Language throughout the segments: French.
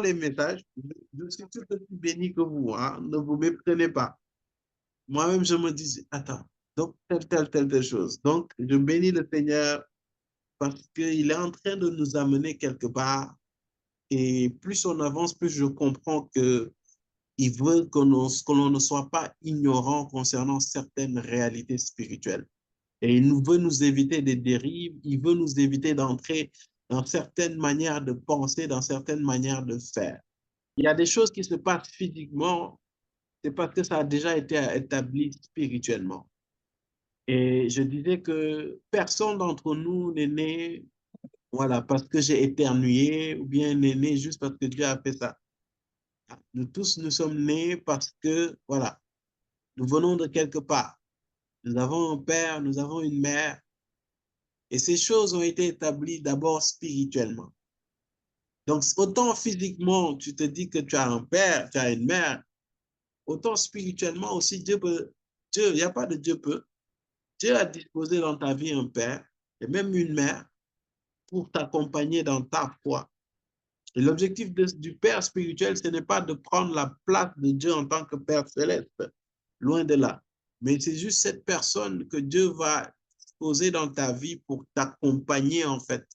les messages, je suis tout aussi béni que vous, hein, ne vous méprenez pas. Moi-même, je me dis, attends, donc telle chose. Donc, je bénis le Seigneur parce qu'il est en train de nous amener quelque part. Et plus on avance, plus je comprends que il veut que l'on ne soit pas ignorant concernant certaines réalités spirituelles. Et il veut nous éviter des dérives, il veut nous éviter d'entrer dans certaines manières de penser, dans certaines manières de faire. Il y a des choses qui se passent physiquement, c'est parce que ça a déjà été établi spirituellement. Et je disais que personne d'entre nous n'est né, voilà, parce que j'ai éternué, ou bien n'est né juste parce que Dieu a fait ça. Nous tous, nous sommes nés parce que, voilà, nous venons de quelque part. Nous avons un père, nous avons une mère, et ces choses ont été établies d'abord spirituellement. Donc, autant physiquement, tu te dis que tu as un père, tu as une mère, autant spirituellement aussi, Dieu, il n'y a pas de Dieu peut. Dieu a disposé dans ta vie un père et même une mère pour t'accompagner dans ta foi. Et l'objectif du Père spirituel, ce n'est pas de prendre la place de Dieu en tant que Père céleste, loin de là. Mais c'est juste cette personne que Dieu va poser dans ta vie pour t'accompagner, en fait.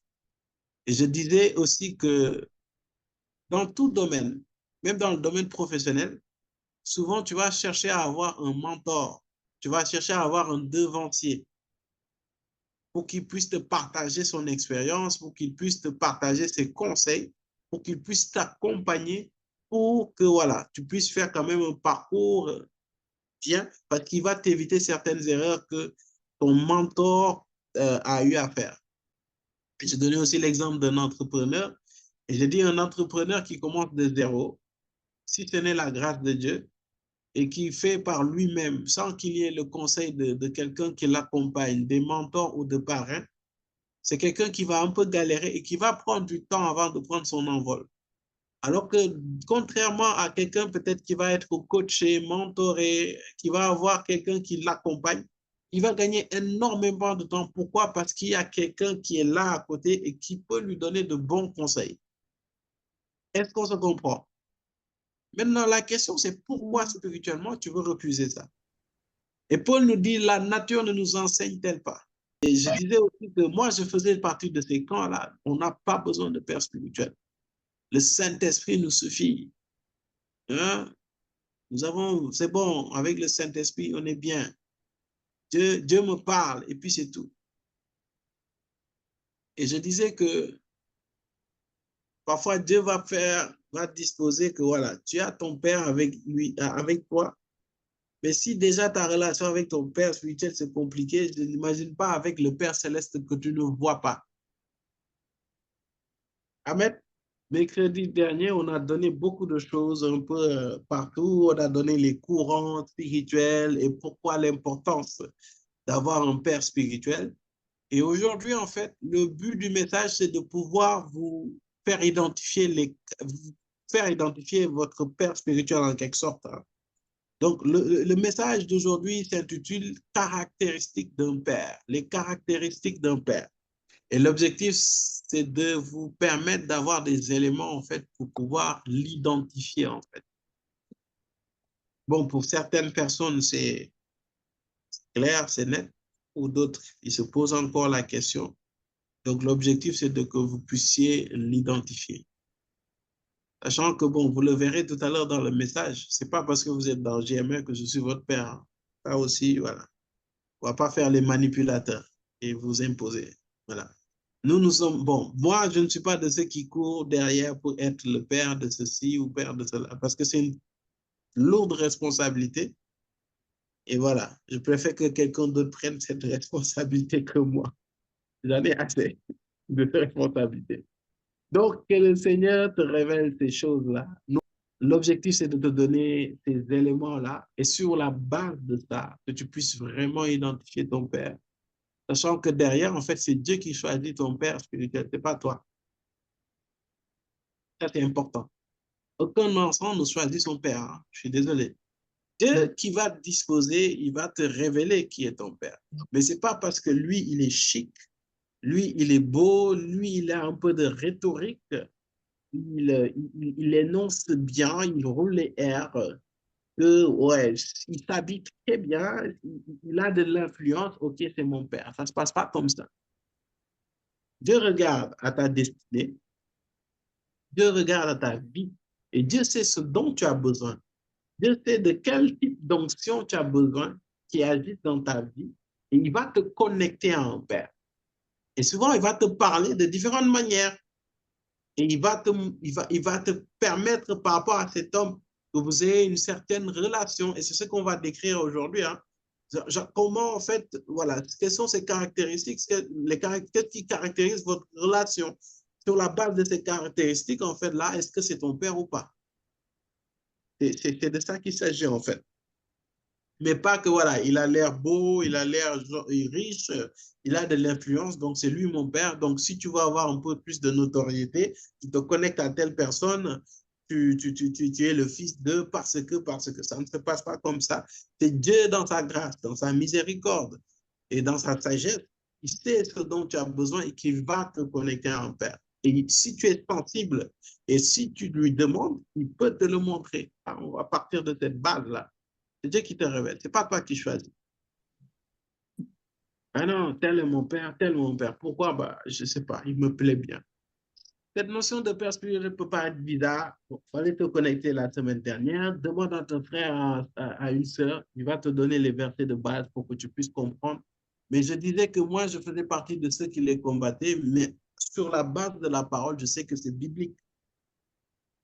Et je disais aussi que dans tout domaine, même dans le domaine professionnel, souvent tu vas chercher à avoir un mentor, tu vas chercher à avoir un devancier pour qu'il puisse te partager son expérience, pour qu'il puisse te partager ses conseils, pour qu'il puisse t'accompagner, pour que voilà, tu puisses faire quand même un parcours bien, parce qu'il va t'éviter certaines erreurs que ton mentor a eu à faire. Je donnais aussi l'exemple d'un entrepreneur, et j'ai dit un entrepreneur qui commence de zéro, si ce n'est la grâce de Dieu, et qui fait par lui-même, sans qu'il y ait le conseil de quelqu'un qui l'accompagne, des mentors ou de parrains, c'est quelqu'un qui va un peu galérer et qui va prendre du temps avant de prendre son envol. Alors que contrairement à quelqu'un peut-être qui va être coaché, mentoré, qui va avoir quelqu'un qui l'accompagne, il va gagner énormément de temps. Pourquoi? Parce qu'il y a quelqu'un qui est là à côté et qui peut lui donner de bons conseils. Est-ce qu'on se comprend? Maintenant, la question, c'est pourquoi spirituellement tu veux refuser ça? Et Paul nous dit, la nature ne nous enseigne-t-elle pas? Et je disais aussi que moi, je faisais partie de ces camps-là. On n'a pas besoin de père spirituel. Le Saint-Esprit nous suffit. Hein? Nous avons, c'est bon, avec le Saint-Esprit, on est bien. Dieu me parle et puis c'est tout. Et je disais que parfois Dieu va disposer que voilà, tu as ton Père avec lui, avec toi. Mais si déjà ta relation avec ton Père spirituel c'est compliqué, je n'imagine pas avec le Père céleste que tu ne vois pas. Amen. Mercredi dernier, on a donné beaucoup de choses un peu partout. On a donné les courants spirituels et pourquoi l'importance d'avoir un père spirituel. Et aujourd'hui, en fait, le but du message, c'est de pouvoir faire identifier vous faire identifier votre père spirituel en quelque sorte. Hein. Donc, le message d'aujourd'hui s'intitule Caractéristiques d'un père, les caractéristiques d'un père. Et l'objectif, c'est de vous permettre d'avoir des éléments, en fait, pour pouvoir l'identifier, en fait. Bon, pour certaines personnes, c'est clair, c'est net. Pour d'autres, ils se posent encore la question. Donc, l'objectif, c'est de que vous puissiez l'identifier. Sachant que, bon, vous le verrez tout à l'heure dans le message, c'est pas parce que vous êtes dans GMR que je suis votre père. Hein. Ça aussi, voilà. On va pas faire les manipulateurs et vous imposer. Voilà. Nous sommes, bon, moi, je ne suis pas de ceux qui courent derrière pour être le père de ceci ou père de cela, parce que c'est une lourde responsabilité. Et voilà, je préfère que quelqu'un d'autre prenne cette responsabilité que moi. J'en ai assez de cette responsabilité. Donc, que le Seigneur te révèle ces choses-là. L'objectif, c'est de te donner ces éléments-là et sur la base de ça, que tu puisses vraiment identifier ton Père. Sachant que derrière, en fait, c'est Dieu qui choisit ton Père spirituel, ce n'est pas toi. Ça, c'est important. Aucun enfant ne choisit son père. Hein. Je suis désolé. Dieu qui va te disposer, il va te révéler qui est ton père. Mais ce n'est pas parce que lui, il est chic, lui, il est beau, lui, il a un peu de rhétorique. il énonce bien, il roule les R, que, ouais, il s'habille très bien, il a de l'influence, ok, c'est mon père. Ça ne se passe pas comme ça. Dieu regarde à ta destinée, Dieu regarde à ta vie, et Dieu sait ce dont tu as besoin. Dieu sait de quel type d'onction tu as besoin qui agit dans ta vie, et il va te connecter à un père. Et souvent, il va te parler de différentes manières. Et il va te permettre par rapport à cet homme que vous ayez une certaine relation. Et c'est ce qu'on va décrire aujourd'hui. Hein. Comment, en fait, voilà, quelles sont ces caractéristiques, qu'est-ce qui caractérise votre relation? Sur la base de ces caractéristiques, en fait, là, est-ce que c'est ton père ou pas? C'est de ça qu'il s'agit, en fait. Mais pas que, voilà, il a l'air beau, il a l'air riche, il a de l'influence, donc c'est lui mon père. Donc, si tu veux avoir un peu plus de notoriété, tu te connectes à telle personne, tu es le fils de parce que ça ne se passe pas comme ça. C'est Dieu dans sa grâce, dans sa miséricorde et dans sa sagesse. Il sait ce dont tu as besoin et qu'il va te connecter à un père. Et si tu es sensible et si tu lui demandes, il peut te le montrer. On va partir de cette base-là. C'est Dieu qui te révèle. Ce n'est pas toi qui choisis. Ah non, tel est mon père, tel est mon père. Pourquoi? Bah, je ne sais pas, il me plaît bien. Cette notion de père spirituel peut paraître bizarre. Il fallait te connecter la semaine dernière. Demande à ton frère, à une sœur, il va te donner les versets de base pour que tu puisses comprendre. Mais je disais que moi, je faisais partie de ceux qui les combattaient, mais sur la base de la parole, je sais que c'est biblique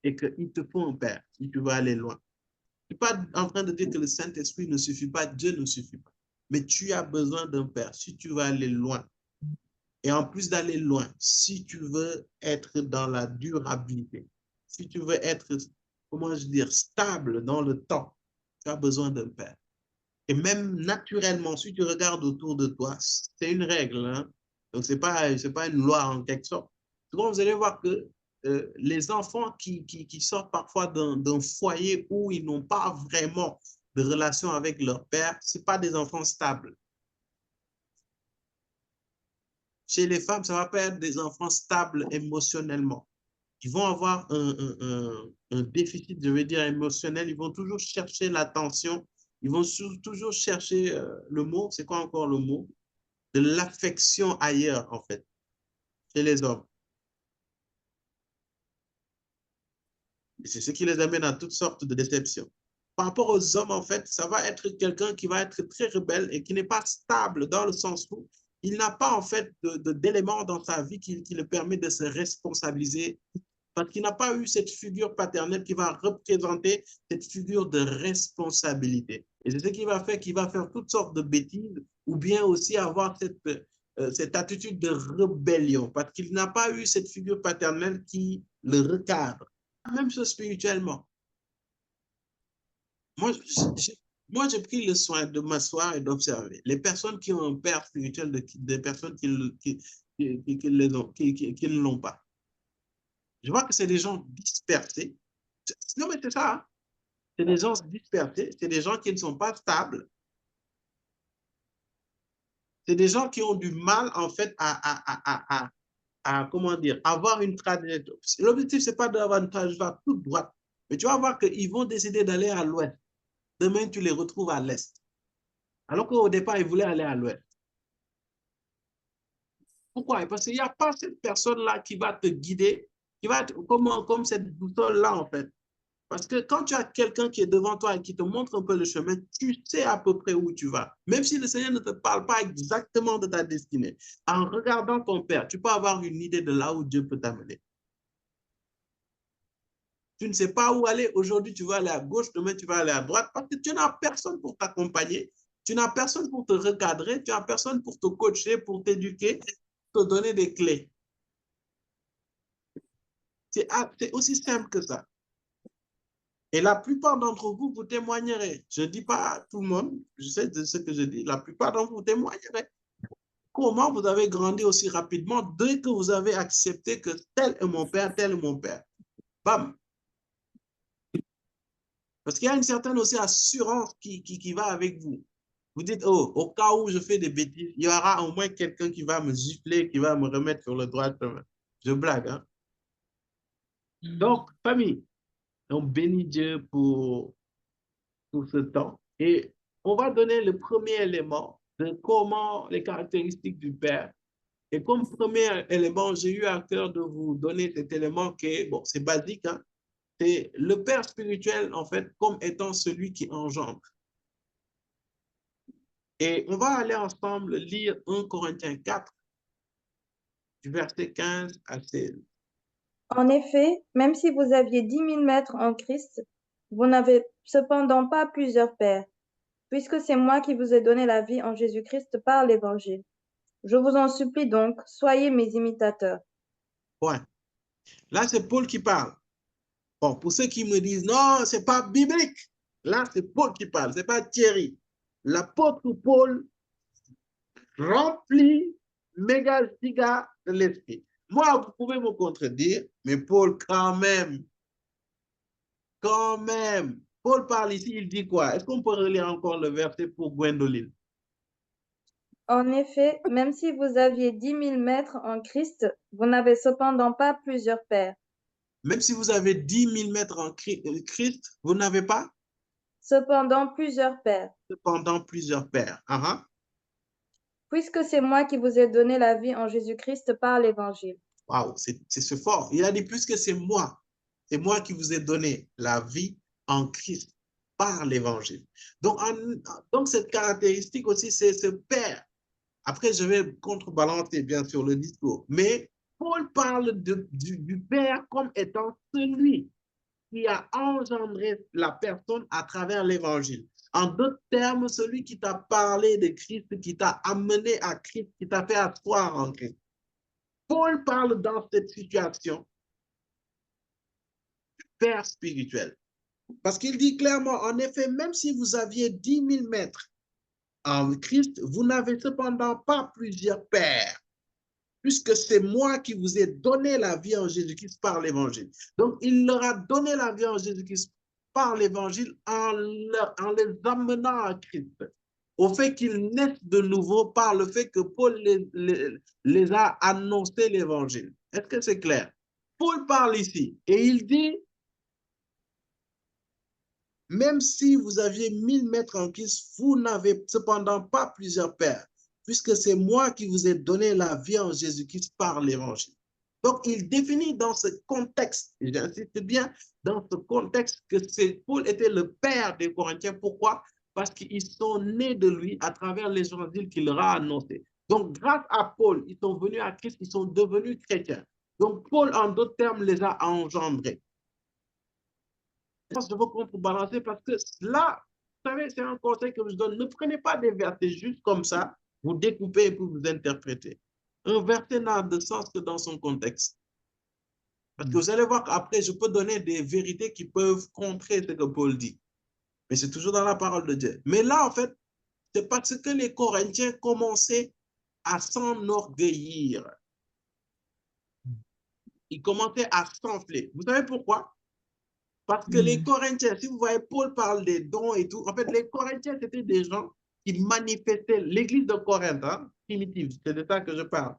et qu'il te faut un père si tu veux aller loin. Je ne suis pas en train de dire que le Saint-Esprit ne suffit pas, Dieu ne suffit pas. Mais tu as besoin d'un père si tu veux aller loin. Et en plus d'aller loin, si tu veux être dans la durabilité, si tu veux être, comment je dire, stable dans le temps, tu as besoin d'un père. Et même naturellement, si tu regardes autour de toi, c'est une règle. Hein? Donc, ce n'est pas une loi en quelque sorte. Souvent, vous allez voir que les enfants qui sortent parfois d'un foyer où ils n'ont pas vraiment de relation avec leur père, ce pas des enfants stables. Chez les femmes, ça va pas être des enfants stables émotionnellement. Ils vont avoir un déficit, je veux dire, émotionnel. Ils vont toujours chercher l'attention. Ils vont toujours chercher le mot. C'est quoi encore le mot? De l'affection ailleurs, en fait, chez les hommes. Et c'est ce qui les amène à toutes sortes de déceptions. Par rapport aux hommes, en fait, ça va être quelqu'un qui va être très rebelle et qui n'est pas stable dans le sens où il n'a pas, en fait, d'éléments dans sa vie qui le permet de se responsabiliser parce qu'il n'a pas eu cette figure paternelle qui va représenter cette figure de responsabilité. Et c'est ce qui va faire qu'il va faire toutes sortes de bêtises ou bien aussi avoir cette attitude de rébellion parce qu'il n'a pas eu cette figure paternelle qui le recadre. Même chose spirituellement. Moi, moi, j'ai pris le soin de m'asseoir et d'observer. Les personnes qui ont un père spirituel, des personnes qui ne l'ont pas. Je vois que c'est des gens dispersés. Non, mais c'est ça. Hein. C'est des gens dispersés. C'est des gens qui ne sont pas stables. C'est des gens qui ont du mal, en fait, comment dire, avoir une trajectoire. L'objectif, ce n'est pas d'avoir une trajectoire toute droite. Mais tu vas voir qu'ils vont décider d'aller à l'ouest. Demain, tu les retrouves à l'est. Alors qu'au départ, ils voulaient aller à l'ouest. Pourquoi? Parce qu'il n'y a pas cette personne-là qui va te guider, qui va être comme cette boussole-là, en fait. Parce que quand tu as quelqu'un qui est devant toi et qui te montre un peu le chemin, tu sais à peu près où tu vas. Même si le Seigneur ne te parle pas exactement de ta destinée, en regardant ton Père, tu peux avoir une idée de là où Dieu peut t'amener. Tu ne sais pas où aller. Aujourd'hui, tu vas aller à gauche, demain, tu vas aller à droite parce que tu n'as personne pour t'accompagner. Tu n'as personne pour te recadrer. Tu n'as personne pour te coacher, pour t'éduquer, pour te donner des clés. C'est aussi simple que ça. Et la plupart d'entre vous, vous témoignerez. Je ne dis pas à tout le monde, je sais de ce que je dis, la plupart d'entre vous témoignerez. Comment vous avez grandi aussi rapidement dès que vous avez accepté que tel est mon père, tel est mon père. Bam. Parce qu'il y a une certaine aussi assurance qui va avec vous. Vous dites, oh, au cas où je fais des bêtises, il y aura au moins quelqu'un qui va me gifler, qui va me remettre sur le droit chemin. Je blague, hein? Donc, famille, on bénit Dieu pour ce temps. Et on va donner le premier élément de comment les caractéristiques du Père. Et comme premier élément, j'ai eu à cœur de vous donner cet élément qui est, bon, c'est basique, hein, c'est le Père spirituel, en fait, comme étant celui qui engendre. Et on va aller ensemble lire 1 Corinthiens 4, du verset 15 à 16. En effet, même si vous aviez 10 000 maîtres en Christ, vous n'avez cependant pas plusieurs pères, puisque c'est moi qui vous ai donné la vie en Jésus-Christ par l'Évangile. Je vous en supplie donc, soyez mes imitateurs. Point. Là, c'est Paul qui parle. Bon, pour ceux qui me disent, non, c'est pas biblique. Là, c'est Paul qui parle, c'est pas Thierry. L'apôtre Paul rempli, méga giga de l'esprit. Moi, vous pouvez me contredire, mais Paul, quand même. Paul parle ici, il dit quoi? Est-ce qu'on peut relire encore le verset pour Gwendoline? En effet, même si vous aviez 10 000 maîtres en Christ, vous n'avez cependant pas plusieurs pères. Même si vous avez 10 000 mètres en Christ, vous n'avez pas Cependant plusieurs pères, cependant plusieurs pères. puisque c'est moi qui vous ai donné la vie en Jésus-Christ par l'Évangile. Waouh, c'est fort. Il a dit plus que c'est moi. C'est moi qui vous ai donné la vie en Christ par l'évangile. Donc cette caractéristique aussi, c'est ce Père. Après, je vais contrebalancer bien sûr le discours. Mais Paul parle du Père comme étant celui qui a engendré la personne à travers l'évangile. En d'autres termes, celui qui t'a parlé de Christ, qui t'a amené à Christ, qui t'a fait asseoir en Christ. Paul parle dans cette situation Père spirituel. Parce qu'il dit clairement, en effet, même si vous aviez 10 000 maîtres en Christ, vous n'avez cependant pas plusieurs pères, puisque c'est moi qui vous ai donné la vie en Jésus-Christ par l'évangile. Donc, il leur a donné la vie en Jésus-Christ par l'évangile en les amenant à Christ. Au fait qu'ils naissent de nouveau par le fait que Paul les a annoncé l'évangile. Est-ce que c'est clair? Paul parle ici et il dit, même si vous aviez 1000 mètres en Christ, vous n'avez cependant pas plusieurs pères, puisque c'est moi qui vous ai donné la vie en Jésus-Christ par l'évangile. Donc, il définit dans ce contexte, et j'insiste bien, dans ce contexte que Paul était le père des Corinthiens. Pourquoi? Parce qu'ils sont nés de lui à travers l'évangile qu'il leur a annoncé. Donc, grâce à Paul, ils sont venus à Christ, ils sont devenus chrétiens. Donc, Paul, en d'autres termes, les a engendrés. Je veux contrebalancer parce que là, vous savez, c'est un conseil que je donne. Ne prenez pas des versets juste comme ça, vous découpez et puis vous interprétez. Un verset n'a de sens que dans son contexte. Parce que vous allez voir qu'après, je peux donner des vérités qui peuvent contrer ce que Paul dit. Mais c'est toujours dans la parole de Dieu. Mais là, en fait, c'est parce que les Corinthiens commençaient à s'enorgueillir. Ils commençaient à s'enfler. Vous savez pourquoi? Parce que les Corinthiens, si vous voyez, Paul parle des dons et tout. En fait, les Corinthiens, c'était des gens qui manifestaient, l'église de Corinthe, hein, primitive, c'est de ça que je parle.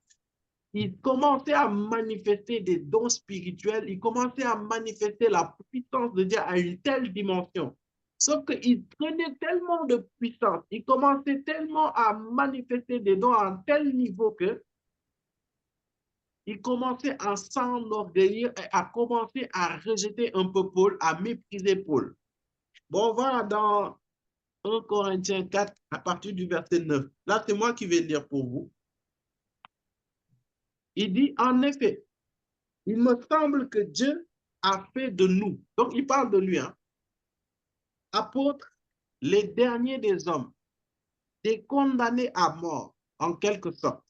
Ils commençaient à manifester des dons spirituels, ils commençaient à manifester la puissance de Dieu à une telle dimension. Sauf qu'ils prenaient tellement de puissance, ils commençaient tellement à manifester des dons à un tel niveau que il commençait à s'enorgueillir et à commencer à rejeter un peu Paul, à mépriser Paul. Bon, on va dans 1 Corinthiens 4 à partir du verset 9. Là, c'est moi qui vais lire pour vous. Il dit, en effet, il me semble que Dieu a fait de nous, donc il parle de lui, hein, apôtres, les derniers des hommes, des condamnés à mort, en quelque sorte,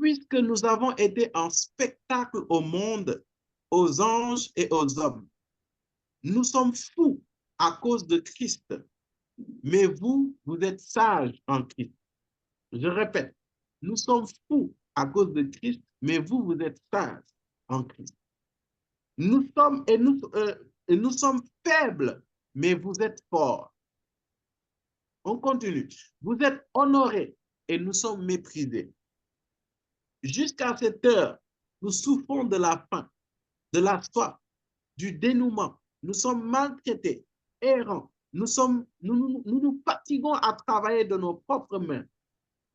puisque nous avons été un spectacle au monde, aux anges et aux hommes. Nous sommes fous à cause de Christ, mais vous, vous êtes sages en Christ. Je répète, nous sommes fous à cause de Christ, mais vous, vous êtes sages en Christ. Nous sommes, et nous sommes faibles, mais vous êtes forts. On continue. Vous êtes honorés et nous sommes méprisés. Jusqu'à cette heure, nous souffrons de la faim. de la soif, du dénouement. Nous sommes maltraités, errants. Nous fatiguons à travailler de nos propres mains.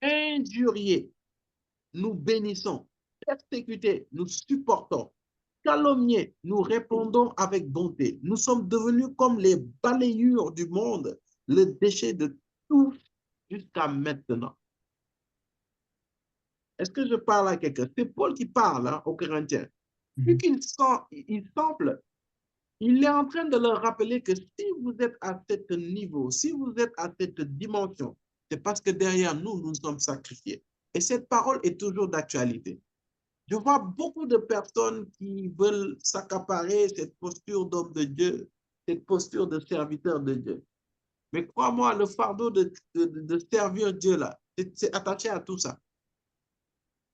Injuriés, nous bénissons. Persécutés, nous supportons. Calomniés, nous répondons avec bonté. Nous sommes devenus comme les balayures du monde, le déchet de tout jusqu'à maintenant. Est-ce que je parle à quelqu'un? C'est Paul qui parle hein, aux Corinthiens. Vu qu'il semble, il est en train de leur rappeler que si vous êtes à ce niveau, si vous êtes à cette dimension, c'est parce que derrière nous, nous sommes sacrifiés. Et cette parole est toujours d'actualité. Je vois beaucoup de personnes qui veulent s'accaparer cette posture d'homme de Dieu, cette posture de serviteur de Dieu. Mais crois-moi, le fardeau de servir Dieu là, c'est attaché à tout ça.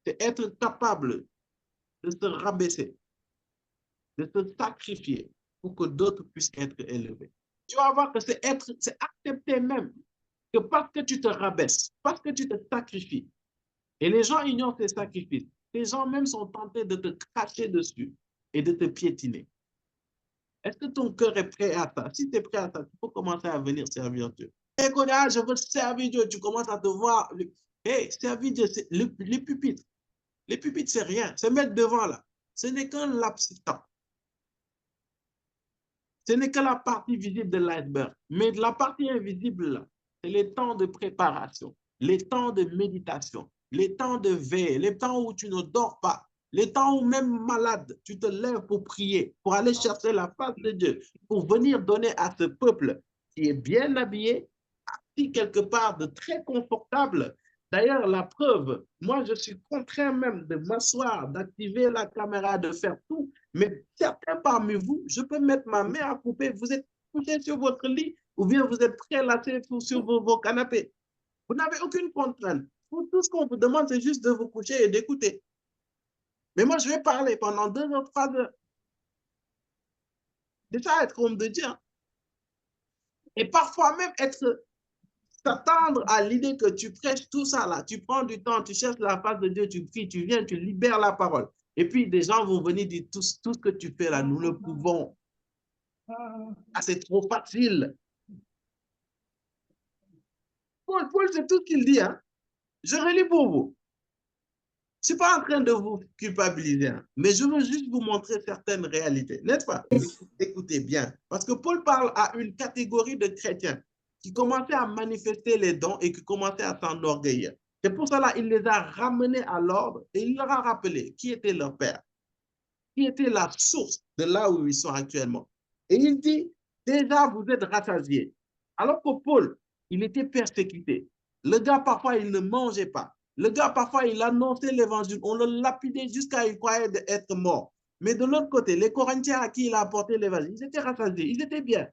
C'est être capable de se rabaisser, de se sacrifier pour que d'autres puissent être élevés. Tu vas voir que c'est accepter même que parce que tu te rabaisses, parce que tu te sacrifies, et les gens ignorent ces sacrifices, les gens même sont tentés de te cracher dessus et de te piétiner. Est-ce que ton cœur est prêt à ça? Si tu es prêt à ça, tu peux commencer à venir servir Dieu. Et quand je veux servir Dieu, tu commences à te voir. Hey, servir Dieu, c'est les pupitres. Les pupitres, c'est rien. Se mettre devant là, ce n'est qu'un laps de temps. Ce n'est que la partie visible de l'iceberg. Mais la partie invisible, là, c'est les temps de préparation, les temps de méditation, les temps de veille, les temps où tu ne dors pas, les temps où même malade, tu te lèves pour prier, pour aller chercher la face de Dieu, pour venir donner à ce peuple qui est bien habillé, assis quelque part de très confortable. D'ailleurs, la preuve, moi, je suis contraint même de m'asseoir, d'activer la caméra, de faire tout. Mais certains parmi vous, je peux mettre ma main à couper. Vous êtes couché sur votre lit ou bien vous êtes prélassé sur vos canapés. Vous n'avez aucune contrainte. Tout ce qu'on vous demande, c'est juste de vous coucher et d'écouter. Mais moi, je vais parler pendant 2 ou 3 heures. C'est ça, être homme de Dieu. Et parfois même s'attendre à l'idée que tu prêches tout ça là, tu prends du temps, tu cherches la face de Dieu, tu pries, tu viens, tu libères la parole. Et puis des gens vont venir dire tout ce que tu fais là, nous le pouvons. Ah, c'est trop facile. Paul c'est tout ce qu'il dit. Hein? Je relis pour vous. Je ne suis pas en train de vous culpabiliser, hein, mais je veux juste vous montrer certaines réalités, n'est-ce pas? Écoutez bien, parce que Paul parle à une catégorie de chrétiens qui commençaient à manifester les dons et qui commençaient à s'enorgueillir. C'est pour cela qu'il les a ramenés à l'ordre et il leur a rappelé qui était leur père, qui était la source de là où ils sont actuellement. Et il dit, déjà vous êtes rassasiés. Alors que Paul, il était persécuté. Le gars, parfois, il ne mangeait pas. Le gars, parfois, il annonçait l'évangile. On le lapidait jusqu'à il croyait être mort. Mais de l'autre côté, les Corinthiens à qui il a apporté l'évangile, ils étaient rassasiés, ils étaient bien.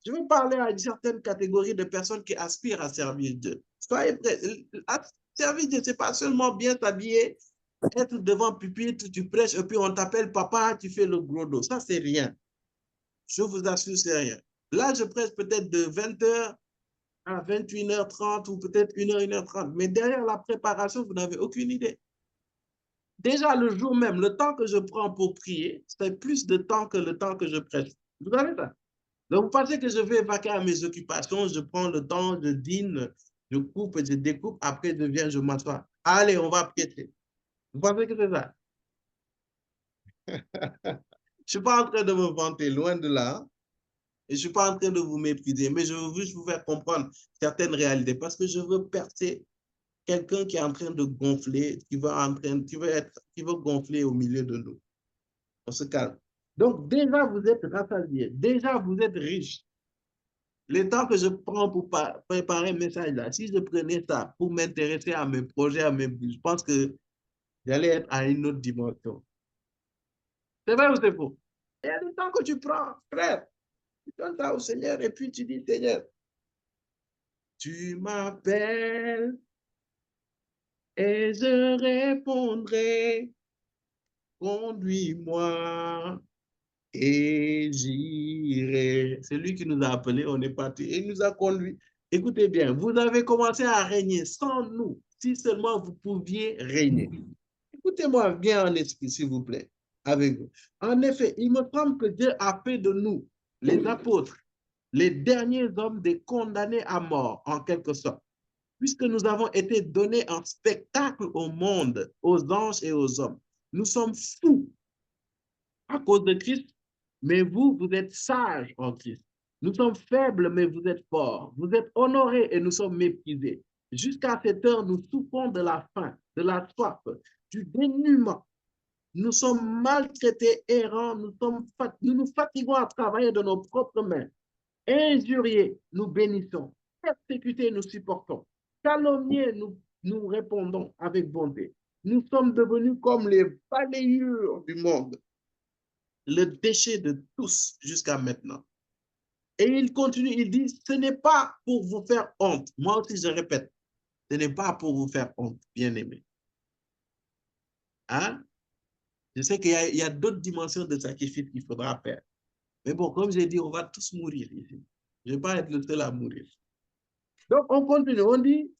Je veux parler à une certaine catégorie de personnes qui aspirent à servir Dieu. Soyez prêts. Servir Dieu, ce n'est pas seulement bien s'habiller, être devant pupitre, tu prêches, et puis on t'appelle papa, tu fais le gros dos. Ça, c'est rien. Je vous assure, c'est rien. Là, je prêche peut-être de 20h à 21h30 ou peut-être 1h, 1h30. Mais derrière la préparation, vous n'avez aucune idée. Déjà, le jour même, le temps que je prends pour prier, c'est plus de temps que le temps que je prêche. Vous savez ça? Donc, vous pensez que je vais vaquer à mes occupations, je prends le temps, je dîne, je coupe, je découpe, après je viens, je m'assois. Allez, on va prêcher. Vous pensez que c'est ça? Je ne suis pas en train de me vanter, loin de là. Et je ne suis pas en train de vous mépriser, mais je veux juste vous faire comprendre certaines réalités parce que je veux percer quelqu'un qui est en train de gonfler, qui veut gonfler au milieu de nous. On se calme. Donc, déjà, vous êtes rassasiés. Déjà, vous êtes riches. Le temps que je prends pour préparer un message là, si je prenais ça pour m'intéresser à mes projets, je pense que j'allais être à une autre dimension. C'est vrai ou c'est faux? Il y a le temps que tu prends, frère. Tu donnes ça au Seigneur et puis tu dis, Seigneur, tu m'appelles et je répondrai, conduis-moi et j'irai. C'est lui qui nous a appelés, on est parti et il nous a conduits. Écoutez bien, vous avez commencé à régner sans nous, si seulement vous pouviez régner. Écoutez-moi bien en esprit, s'il vous plaît, avec vous. En effet, il me semble que Dieu a fait de nous, les apôtres, les derniers hommes des condamnés à mort, en quelque sorte, puisque nous avons été donnés en spectacle au monde, aux anges et aux hommes. Nous sommes fous à cause de Christ, mais vous, vous êtes sages en Christ. Nous sommes faibles, mais vous êtes forts. Vous êtes honorés et nous sommes méprisés. Jusqu'à cette heure, nous souffrons de la faim, de la soif, du dénuement. Nous sommes maltraités, errants, nous nous fatiguons à travailler de nos propres mains. Injuriés, nous bénissons. Persécutés, nous supportons. Calomniés, nous répondons avec bonté. Nous sommes devenus comme les balayures du monde, le déchet de tous jusqu'à maintenant. Et il continue, il dit, ce n'est pas pour vous faire honte. Moi aussi, je répète, ce n'est pas pour vous faire honte, bien-aimés. Hein? Je sais qu'il y a d'autres dimensions de sacrifice qu'il faudra faire. Mais bon, comme j'ai dit, on va tous mourir ici. Je ne vais pas être le seul à mourir. Donc, on continue. On dit,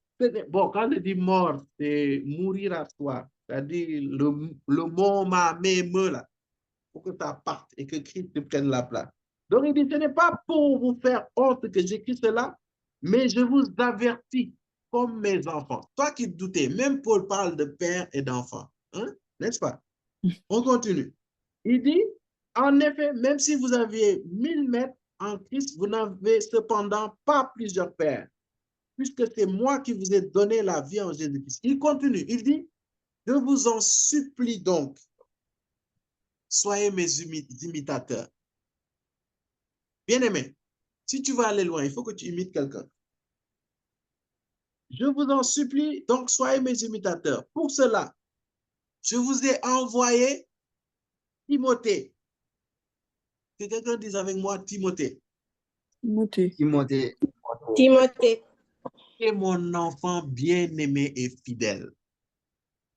bon, quand je dis mort, c'est mourir à soi. C'est-à-dire le mot ma me là, pour que ça parte et que Christ prenne la place. Donc, il dit, ce n'est pas pour vous faire honte que j'écris cela, mais je vous avertis comme mes enfants. Toi qui te doutais, même Paul parle de père et d'enfant. Hein? N'est-ce pas? On continue. Il dit, en effet, même si vous aviez 1000 mètres en Christ, vous n'avez cependant pas plusieurs pères, puisque c'est moi qui vous ai donné la vie en Jésus-Christ. Il continue, il dit, je vous en supplie donc, soyez mes imitateurs. Bien-aimé, si tu veux aller loin, il faut que tu imites quelqu'un. Je vous en supplie, donc soyez mes imitateurs. Pour cela, je vous ai envoyé Timothée. Que quelqu'un dise avec moi Timothée. Timothée. Timothée. Et mon enfant bien-aimé et fidèle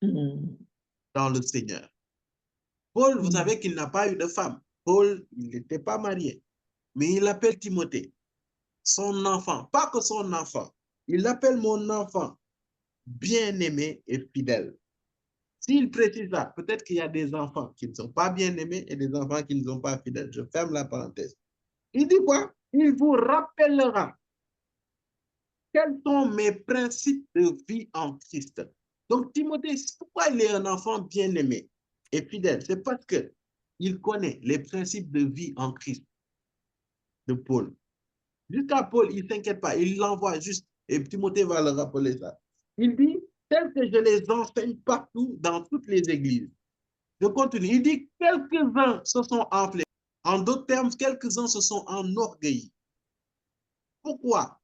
dans le Seigneur. Paul, vous savez qu'il n'a pas eu de femme. Paul, il n'était pas marié. Mais il appelle Timothée son enfant. Pas que son enfant. Il l'appelle mon enfant bien-aimé et fidèle. S'il précise ça, peut-être qu'il y a des enfants qui ne sont pas bien-aimés et des enfants qui ne sont pas fidèles. Je ferme la parenthèse. Il dit quoi? Il vous rappellera quels sont mes principes de vie en Christ. Donc, Timothée, pourquoi il est un enfant bien-aimé et fidèle? C'est parce qu'il connaît les principes de vie en Christ de Paul. Jusqu'à Paul, il ne s'inquiète pas, il l'envoie juste et Timothée va le rappeler ça. Il dit, tel que je les enseigne partout dans toutes les églises. Je continue. Il dit, quelques-uns se sont enflés. En d'autres termes, quelques-uns se sont enorgueillis. Pourquoi?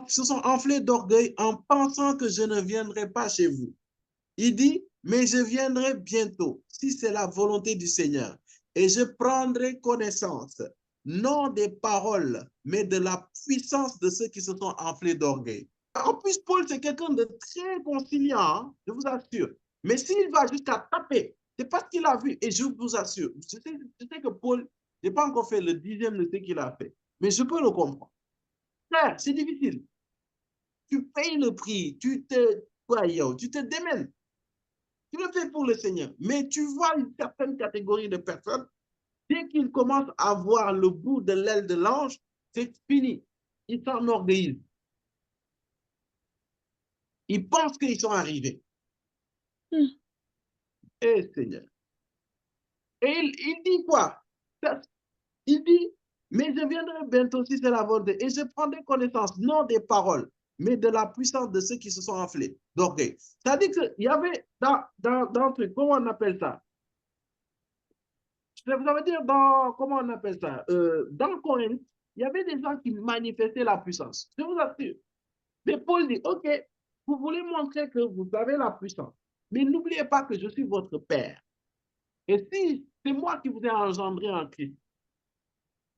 Se sont enflés d'orgueil en pensant que je ne viendrai pas chez vous. Il dit, mais je viendrai bientôt, si c'est la volonté du Seigneur, et je prendrai connaissance, non des paroles, mais de la puissance de ceux qui se sont enflés d'orgueil. En plus, Paul, c'est quelqu'un de très conciliant, hein, je vous assure. Mais s'il va jusqu'à taper, c'est parce qu'il a vu, et je vous assure, je sais que Paul, je n'ai pas encore fait le 10e de ce qu'il a fait, mais je peux le comprendre. Frère, c'est difficile. Tu payes le prix, tu te démènes. Tu le fais pour le Seigneur. Mais tu vois une certaine catégorie de personnes, dès qu'ils commencent à voir le bout de l'aile de l'ange, c'est fini. Ils s'enorgueillissent. Ils pensent qu'ils sont arrivés. Eh Seigneur. Et il dit quoi? Il dit, mais je viendrai bientôt si c'est la volonté, et je prendrai connaissance, non des paroles, mais de la puissance de ceux qui se sont enflés d'orgueil. C'est-à-dire qu'il y avait dans un truc, comment on appelle ça? Ça veut dire comment on appelle ça? Dans Corinthe, il y avait des gens qui manifestaient la puissance. Je vous assure. Mais Paul dit, OK, vous voulez montrer que vous avez la puissance, mais n'oubliez pas que je suis votre Père. Et si c'est moi qui vous ai engendré en Christ,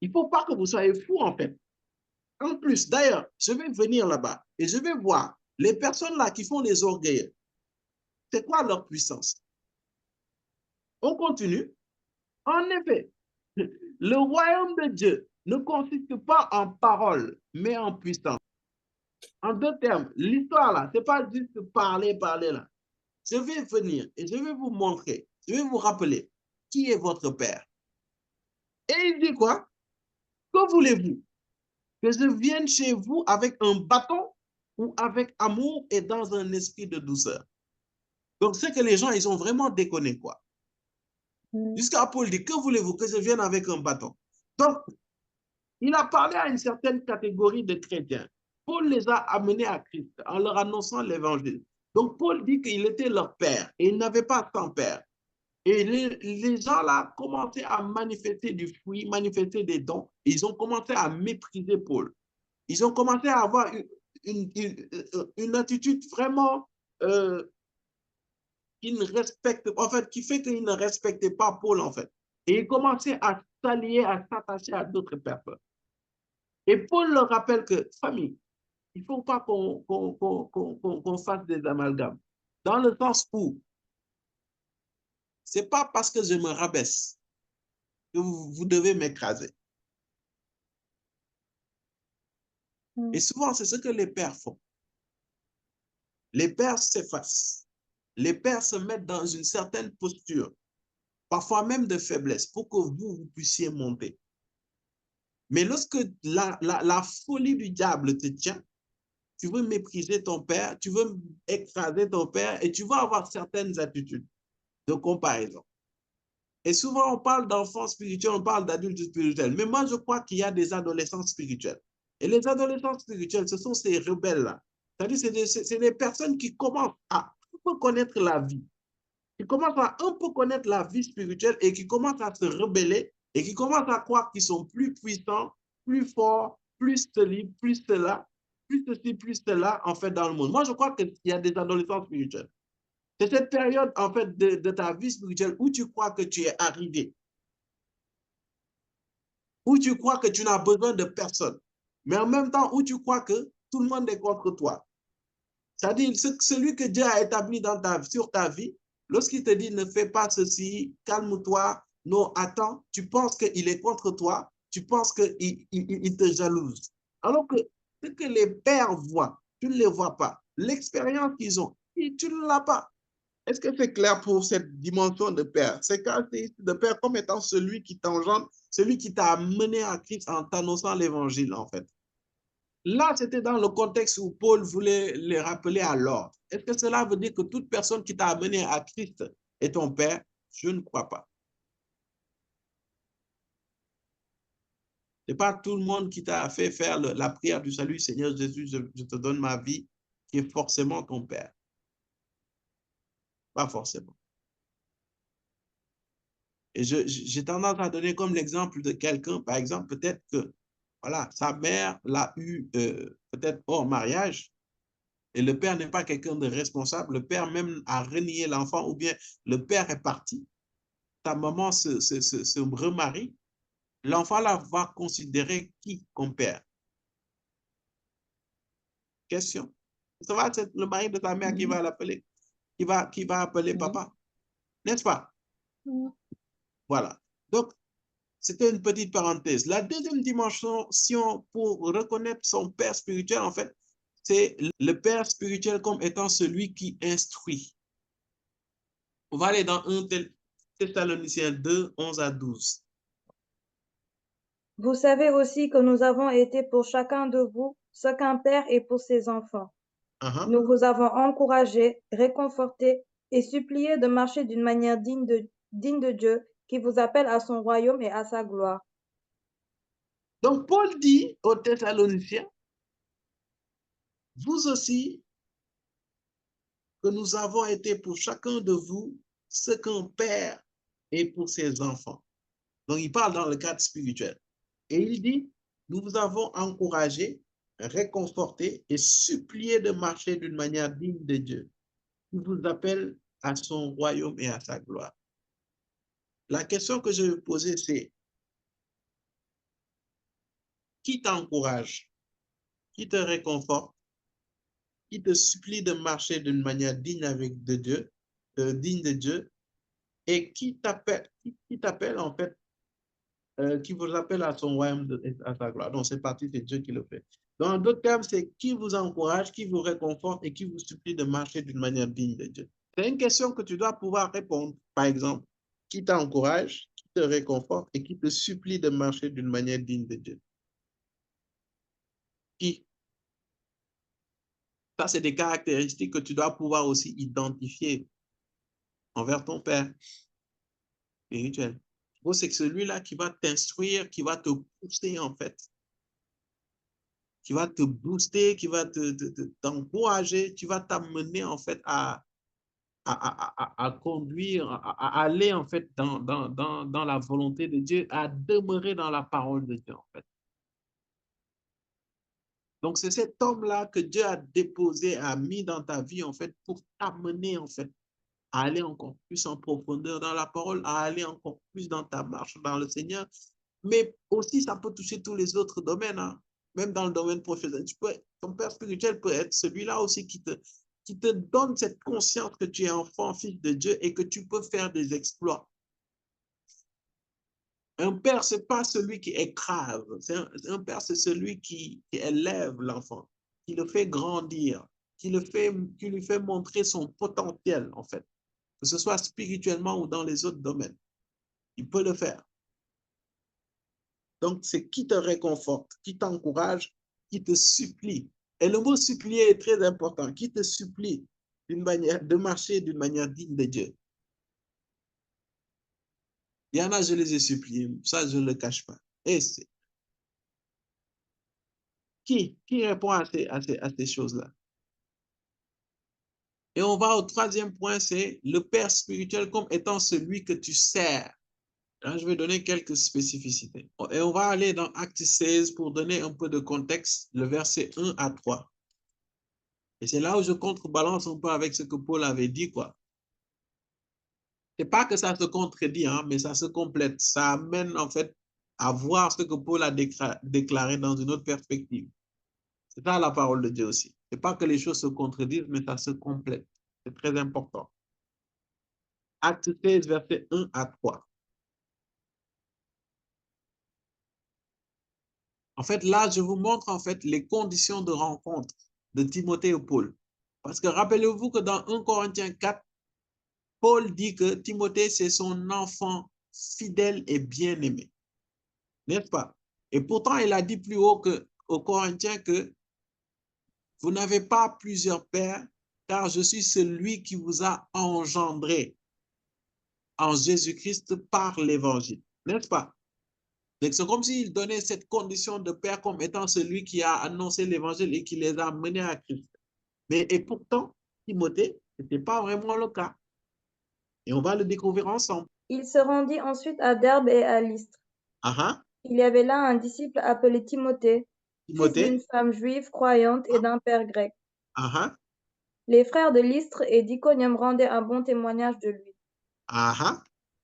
il ne faut pas que vous soyez fous en fait. En plus, d'ailleurs, je vais venir là-bas et je vais voir les personnes là qui font les orgueils. C'est quoi leur puissance? On continue. En effet, le royaume de Dieu ne consiste pas en paroles, mais en puissance. En deux termes, l'histoire là, ce n'est pas juste parler là. je vais venir et je vais vous montrer, je vais vous rappeler qui est votre Père. Et il dit quoi? Que voulez-vous? Que je vienne chez vous avec un bâton ou avec amour et dans un esprit de douceur? Donc, c'est que les gens, ils ont vraiment déconné, quoi. Jusqu'à Paul dit, que voulez-vous? Que je vienne avec un bâton? Donc, il a parlé à une certaine catégorie de chrétiens. Paul les a amenés à Christ en leur annonçant l'évangile. Donc, Paul dit qu'il était leur père et il n'avait pas tant père. Et les gens là commençaient à manifester du fruit, manifester des dons. Ils ont commencé à mépriser Paul. Ils ont commencé à avoir une attitude vraiment qui ne respecte, en fait, qui fait qu'ils ne respectaient pas Paul, en fait. Et ils commençaient à s'allier, à s'attacher à d'autres personnes. Et Paul leur rappelle que, famille, il ne faut pas qu'on fasse des amalgames. Dans le sens où, ce n'est pas parce que je me rabaisse que vous devez m'écraser. Et souvent, c'est ce que les pères font. Les pères s'effacent. Les pères se mettent dans une certaine posture, parfois même de faiblesse, pour que vous puissiez monter. Mais lorsque la folie du diable te tient, tu veux mépriser ton père, tu veux écraser ton père et tu vas avoir certaines attitudes de comparaison. Et souvent, on parle d'enfants spirituels, on parle d'adultes spirituels. Mais moi, je crois qu'il y a des adolescents spirituels. Et les adolescents spirituels, ce sont ces rebelles-là. C'est-à-dire, c'est des personnes qui commencent à un peu connaître la vie, qui commencent à un peu connaître la vie spirituelle et qui commencent à se rebeller et qui commencent à croire qu'ils sont plus puissants, plus forts, plus solides, plus cela, plus ceci, plus cela, en fait, dans le monde. Moi, je crois qu'il y a des adolescents spirituels. C'est cette période, en fait, de ta vie spirituelle où tu crois que tu es arrivé, où tu crois que tu n'as besoin de personne, mais en même temps où tu crois que tout le monde est contre toi. C'est-à-dire, celui que Dieu a établi sur ta vie, lorsqu'il te dit ne fais pas ceci, calme-toi, non, attends, tu penses qu'il est contre toi, tu penses qu'il te jalouse. Alors que ce que les pères voient, tu ne les vois pas. L'expérience qu'ils ont, tu ne l'as pas. Est-ce que c'est clair pour cette dimension de père? C'est caractéristique de père comme étant celui qui t'engendre, celui qui t'a amené à Christ en t'annonçant l'évangile, en fait. Là, c'était dans le contexte où Paul voulait les rappeler à l'ordre. Est-ce que cela veut dire que toute personne qui t'a amené à Christ est ton père? Je ne crois pas. Ce n'est pas tout le monde qui t'a fait faire la prière du salut, Seigneur Jésus, je te donne ma vie, qui est forcément ton père. Pas forcément. Et j'ai tendance à donner comme l'exemple de quelqu'un, par exemple, peut-être que voilà, sa mère l'a eu peut-être hors mariage, et le père n'est pas quelqu'un de responsable, le père même a renié l'enfant, ou bien le père est parti, ta maman se remarie, l'enfant là va considérer qui comme père? Question. Ça va être le mari de ta mère qui va l'appeler, qui va appeler papa, n'est-ce pas? Voilà. Donc, c'était une petite parenthèse. La deuxième dimension pour reconnaître son père spirituel, en fait, c'est le père spirituel comme étant celui qui instruit. On va aller dans 1 Thessaloniciens 2, 11 à 12. Vous savez aussi que nous avons été pour chacun de vous ce qu'un père est pour ses enfants. Nous vous avons encouragé, réconforté et supplié de marcher d'une manière digne de Dieu qui vous appelle à son royaume et à sa gloire. Donc, Paul dit aux Thessaloniciens, vous aussi, que nous avons été pour chacun de vous ce qu'un père est pour ses enfants. Donc, il parle dans le cadre spirituel. Et il dit, nous vous avons encouragé, réconforté et supplié de marcher d'une manière digne de Dieu. Il vous appelle à son royaume et à sa gloire. La question que je vais poser, c'est qui t'encourage, qui te réconforte, qui te supplie de marcher d'une manière digne de Dieu, et qui t'appelle en fait, qui vous appelle à son royaume et à sa gloire. Donc, c'est parti, c'est Dieu qui le fait. Dans d'autres termes, c'est qui vous encourage, qui vous réconforte et qui vous supplie de marcher d'une manière digne de Dieu. C'est une question que tu dois pouvoir répondre. Par exemple, qui t'encourage, qui te réconforte et qui te supplie de marcher d'une manière digne de Dieu? Qui? Ça, c'est des caractéristiques que tu dois pouvoir aussi identifier envers ton Père spirituel. C'est celui-là qui va t'instruire, qui va te pousser en fait, qui va te booster, qui va t'encourager, tu vas t'amener en fait à conduire, à aller en fait dans la volonté de Dieu, à demeurer dans la parole de Dieu en fait. Donc c'est cet homme-là que Dieu a déposé, a mis dans ta vie en fait pour t'amener en fait à aller encore plus en profondeur dans la parole, à aller encore plus dans ta marche dans le Seigneur. Mais aussi, ça peut toucher tous les autres domaines, hein. Même dans le domaine professionnel. Ton père spirituel peut être celui-là aussi qui te donne cette conscience que tu es enfant, fils de Dieu et que tu peux faire des exploits. Un père, ce n'est pas celui qui écrase. Un père, c'est celui qui élève l'enfant, qui le fait grandir, qui lui fait montrer son potentiel, en fait. Que ce soit spirituellement ou dans les autres domaines. Il peut le faire. Donc, c'est qui te réconforte, qui t'encourage, qui te supplie. Et le mot supplier est très important. Qui te supplie de marcher d'une manière digne de Dieu. Il y en a, je les ai suppliés. Ça, je ne le cache pas. Et c'est qui répond à ces choses-là? Et on va au troisième point, c'est le Père spirituel comme étant celui que tu sers. Là, je vais donner quelques spécificités. Et on va aller dans Acte 16 pour donner un peu de contexte, le verset 1 à 3. Et c'est là où je contrebalance un peu avec ce que Paul avait dit, quoi. C'est pas que ça se contredit, hein, mais ça se complète. Ça amène, en fait, à voir ce que Paul a déclaré dans une autre perspective. C'est ça la parole de Dieu aussi. C'est pas que les choses se contredisent, mais ça se complète. C'est très important. Acte 16, verset 1 à 3. En fait, là, je vous montre en fait les conditions de rencontre de Timothée et Paul. Parce que rappelez-vous que dans 1 Corinthiens 4, Paul dit que Timothée, c'est son enfant fidèle et bien-aimé. N'est-ce pas? Et pourtant, il a dit plus haut aux Corinthiens que vous n'avez pas plusieurs pères, car je suis celui qui vous a engendré en Jésus-Christ par l'évangile. N'est-ce pas? Donc, c'est comme s'il donnait cette condition de père comme étant celui qui a annoncé l'évangile et qui les a menés à Christ. Et pourtant, Timothée, ce n'était pas vraiment le cas. Et on va le découvrir ensemble. Il se rendit ensuite à Derbe et à Lystre. Il y avait là un disciple appelé Timothée, fils d'une femme juive croyante et d'un père grec. Les frères de Lystre et d'Iconium rendaient un bon témoignage de lui.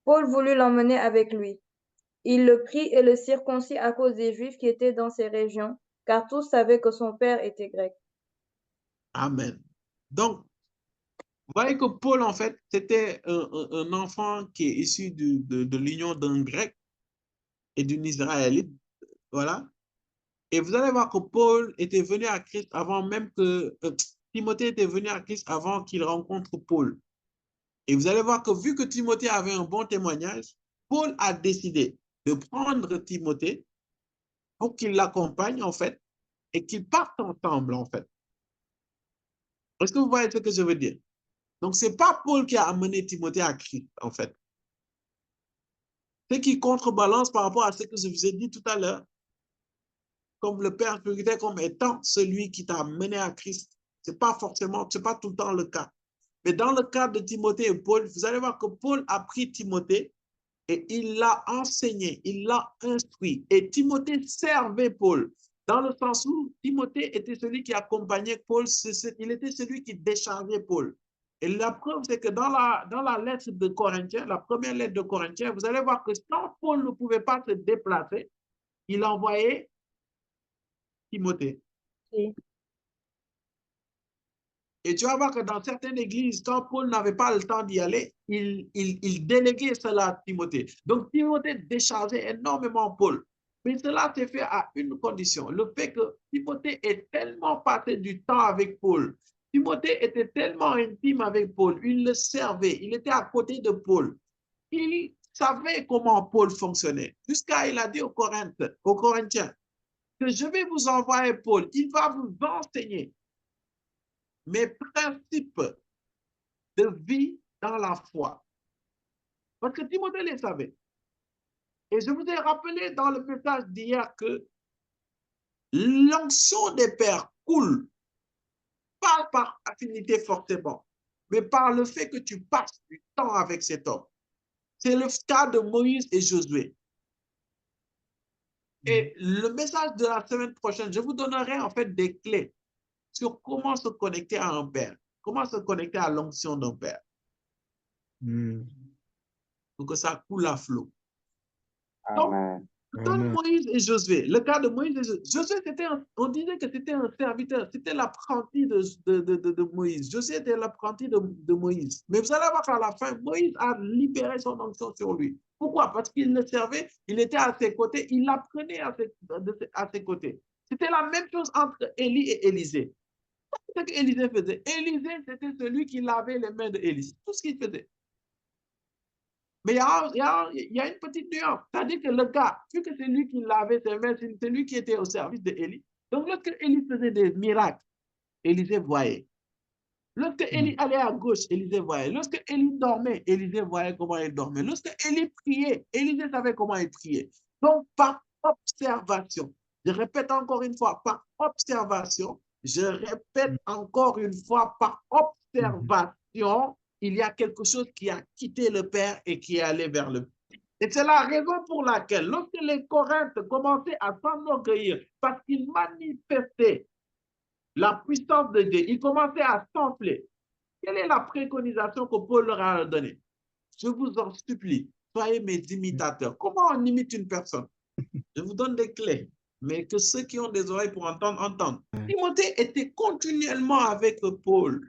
Paul voulut l'emmener avec lui. Il le prit et le circoncit à cause des Juifs qui étaient dans ces régions, car tous savaient que son père était grec. Amen. Donc, vous voyez que Paul, en fait, c'était un enfant qui est issu de l'union d'un Grec et d'une Israélite. Voilà. Et vous allez voir que Paul était venu à Christ avant même que Timothée était venu à Christ avant qu'il rencontre Paul. Et vous allez voir que vu que Timothée avait un bon témoignage, Paul a décidé de prendre Timothée pour qu'il l'accompagne, en fait, et qu'ils partent ensemble, en fait. Est-ce que vous voyez ce que je veux dire? Donc, ce n'est pas Paul qui a amené Timothée à Christ, en fait. Ce qui contrebalance par rapport à ce que je vous ai dit tout à l'heure, comme le Père spirituel comme étant celui qui t'a mené à Christ. Ce n'est pas forcément, ce n'est pas tout le temps le cas. Mais dans le cas de Timothée et Paul, vous allez voir que Paul a pris Timothée et il l'a enseigné, il l'a instruit. Et Timothée servait Paul, dans le sens où Timothée était celui qui accompagnait Paul, il était celui qui déchargeait Paul. Et la preuve, c'est que dans la lettre de Corinthiens, la première lettre de Corinthiens, vous allez voir que quand Paul ne pouvait pas se déplacer, il envoyait Timothée. Oui. Et tu vas voir que dans certaines églises, quand Paul n'avait pas le temps d'y aller, il déléguait cela à Timothée. Donc, Timothée déchargeait énormément Paul. Mais cela s'est fait à une condition, le fait que Timothée ait tellement passé du temps avec Paul Timothée était tellement intime avec Paul, il le servait, il était à côté de Paul. Il savait comment Paul fonctionnait. Jusqu'à il a dit aux Corinthiens, que je vais vous envoyer Paul, il va vous enseigner mes principes de vie dans la foi. Parce que Timothée les savait. Et je vous ai rappelé dans le message d'hier que l'onction des pères coule, pas par affinité forcément, mais par le fait que tu passes du temps avec cet homme. C'est le cas de Moïse et Josué. Et le message de la semaine prochaine, je vous donnerai en fait des clés sur comment se connecter à un père, comment se connecter à l'onction d'un père. Pour que ça coule à flot. Donc, Amen. dans Moïse et Josué, le cas de Moïse et Josué, on disait que c'était un serviteur, c'était l'apprenti de Moïse. Josué était l'apprenti de Moïse. Mais vous allez voir qu'à la fin, Moïse a libéré son onction sur lui. Pourquoi? Parce qu'il le servait, il était à ses côtés, il apprenait à ses côtés. C'était la même chose entre Élie et Élisée. Ce qu'Élisée faisait. Élisée, c'était celui qui lavait les mains d'Élie. Tout ce qu'il faisait. Mais il y a une petite nuance. C'est-à-dire que le gars, vu que c'est lui qui lavait ses mains, c'est lui qui était au service d'Élie. Donc, lorsque Élie faisait des miracles, Élisée voyait. Lorsque Élie allait à gauche, Élisée voyait. Lorsque Élie dormait, Élisée voyait comment il dormait. Lorsque Élie priait, Élisée savait comment il priait. Donc, par observation, je répète encore une fois, par observation, je répète encore une fois, par observation, il y a quelque chose qui a quitté le Père et qui est allé vers le Père. Et c'est la raison pour laquelle, lorsque les Corinthes commençaient à s'enorgueillir, parce qu'ils manifestaient la puissance de Dieu, ils commençaient à s'enfler. Quelle est la préconisation que Paul leur a donnée? Je vous en supplie, soyez mes imitateurs. Comment on imite une personne? Je vous donne des clés, mais que ceux qui ont des oreilles pour entendre, entendent. Timothée était continuellement avec Paul.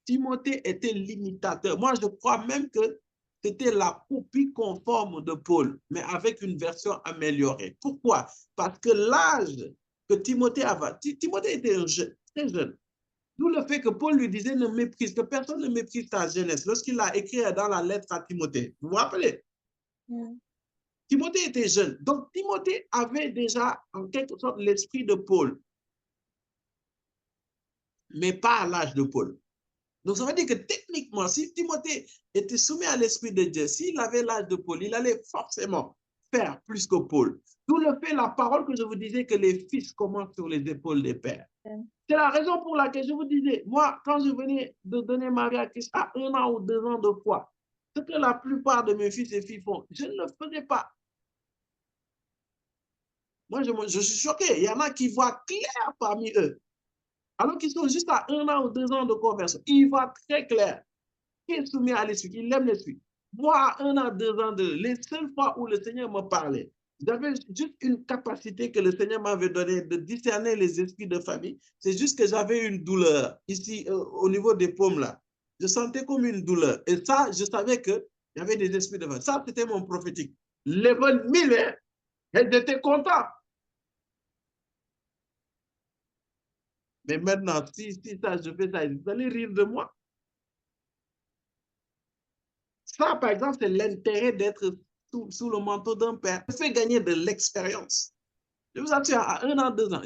Timothée était l'imitateur. Moi, je crois même que c'était la copie conforme de Paul, mais avec une version améliorée. Pourquoi? Parce que l'âge que Timothée avait, Timothée était un jeune, très jeune. D'où le fait que Paul lui disait ne méprise, que personne ne méprise ta jeunesse. Lorsqu'il a écrit dans la lettre à Timothée, vous vous rappelez? Timothée était jeune. Donc, Timothée avait déjà, en quelque sorte, l'esprit de Paul, mais pas à l'âge de Paul. Donc, ça veut dire que techniquement, si Timothée était soumis à l'esprit de Dieu, s'il avait l'âge de Paul, il allait forcément faire plus que Paul. D'où le fait, la parole que je vous disais, que les fils commencent sur les épaules des pères. C'est la raison pour laquelle je vous disais, moi, quand je venais de donner ma vie à Christ à 1 an ou 2 ans de foi, ce que la plupart de mes fils et filles font, je ne le faisais pas. Moi, je suis choqué. Il y en a qui voient clair parmi eux. Alors qu'ils sont juste à 1 an ou 2 ans de conversion. Ils voient très clair. Qui est soumis à l'esprit, qui aime l'esprit. Moi, à 1 an, 2 ans, les seules fois où le Seigneur me parlait, j'avais juste une capacité que le Seigneur m'avait donnée de discerner les esprits de famille. C'est juste que j'avais une douleur ici, au niveau des paumes, là. Je sentais comme une douleur. Et ça, je savais qu'il y avait des esprits de famille. Ça, c'était mon prophétique. Level 1000, hein, et j'étais content. Mais maintenant, si ça, je fais ça, vous allez rire de moi. Ça, par exemple, c'est l'intérêt d'être sous le manteau d'un père. Ça fait gagner de l'expérience. Je vous assure, à 1 an, 2 ans,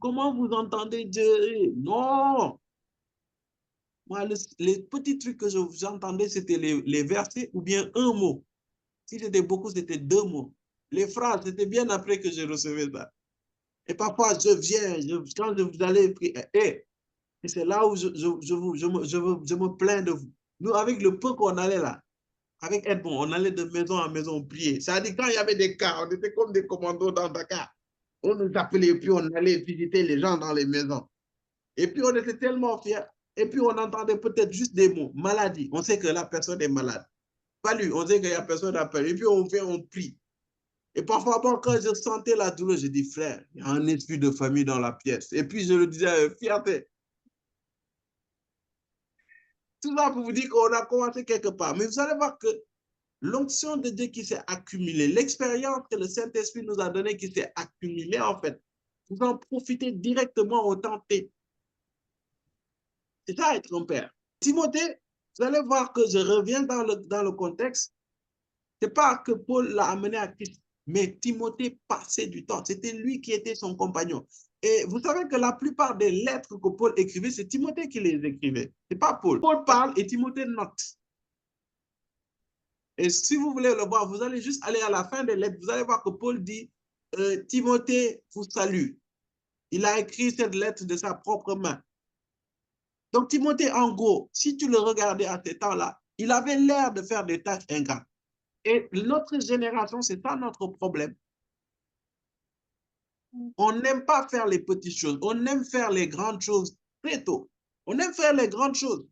comment vous entendez Dieu? Non! Moi, les petits trucs que j'entendais, c'était les versets ou bien un mot. Si c'était beaucoup, c'était 2 mots. Les phrases, c'était bien après que je recevais ça. Et parfois, je viens, quand vous allez prier, et c'est là où je me plains de vous. Nous, avec le peu qu'on allait là, avec Edmond, on allait de maison en maison prier. C'est-à-dire, quand il y avait des cas, on était comme des commandos dans Dakar. On nous appelait et puis on allait visiter les gens dans les maisons. Et puis, on était tellement fiers. Et puis, on entendait peut-être juste des mots. Maladie. On sait que la personne est malade. Pas lui. On sait qu'il n'y a personne à appeler. Et puis, on vient, on prie. Et parfois, bon, quand je sentais la douleur, je dis, frère, il y a un esprit de famille dans la pièce. Et puis, je le disais avec fierté. Tout ça pour vous dire qu'on a commencé quelque part. Mais vous allez voir que l'onction de Dieu qui s'est accumulée, l'expérience que le Saint-Esprit nous a donnée qui s'est accumulée, en fait, Vous en profitez directement au temps T. C'est ça être un père. Timothée, vous allez voir que je reviens dans le contexte. Ce n'est pas que Paul l'a amené à Christ, mais Timothée passait du temps. C'était lui qui était son compagnon. Et vous savez que la plupart des lettres que Paul écrivait, c'est Timothée qui les écrivait. Ce n'est pas Paul. Paul parle et Timothée note. Et si vous voulez le voir, vous allez juste aller à la fin des lettres. Vous allez voir que Paul dit, Timothée vous salue. Il a écrit cette lettre de sa propre main. Donc Timothée, en gros, si tu le regardais à ces temps-là, il avait l'air de faire des tâches ingrates. Et notre génération, c'est pas notre problème. On n'aime pas faire les petites choses. On aime faire les grandes choses très tôt. On aime faire les grandes choses.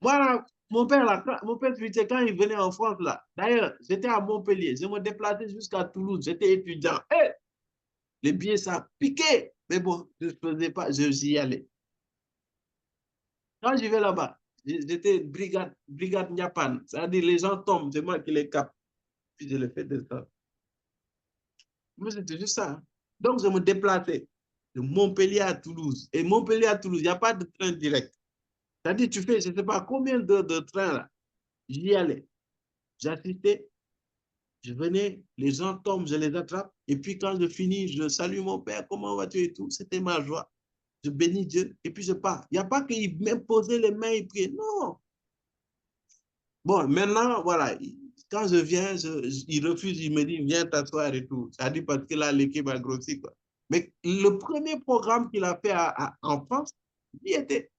Voilà, mon père, quand il venait en France, là, d'ailleurs, j'étais à Montpellier. Je me déplaçais jusqu'à Toulouse. J'étais étudiant. Hey, les billets, ça piquait. Mais bon, je ne faisais pas, j'y allais. Quand j'y vais là-bas, j'étais brigade Nyapan. C'est-à-dire, les gens tombent, c'est moi qui les capte. Puis je le fais de ça. Moi, c'était juste ça. Donc, je me déplaçais de Montpellier à Toulouse. Et Montpellier à Toulouse, il n'y a pas de train direct. C'est-à-dire, tu fais, je ne sais pas combien de trains là. J'y allais. J'assistais. Je venais, les gens tombent, je les attrape. Et puis, quand je finis, je salue mon père, comment vas-tu et tout. C'était ma joie. Je bénis Dieu et puis je pars. Il n'y a pas qu'il m'imposait les mains et prier. Non. Bon, maintenant, voilà. Quand je viens, il refuse, il me dit, viens t'asseoir et tout. Ça dit parce que là, l'équipe a grossi, quoi. Mais le premier programme qu'il a fait en France, il était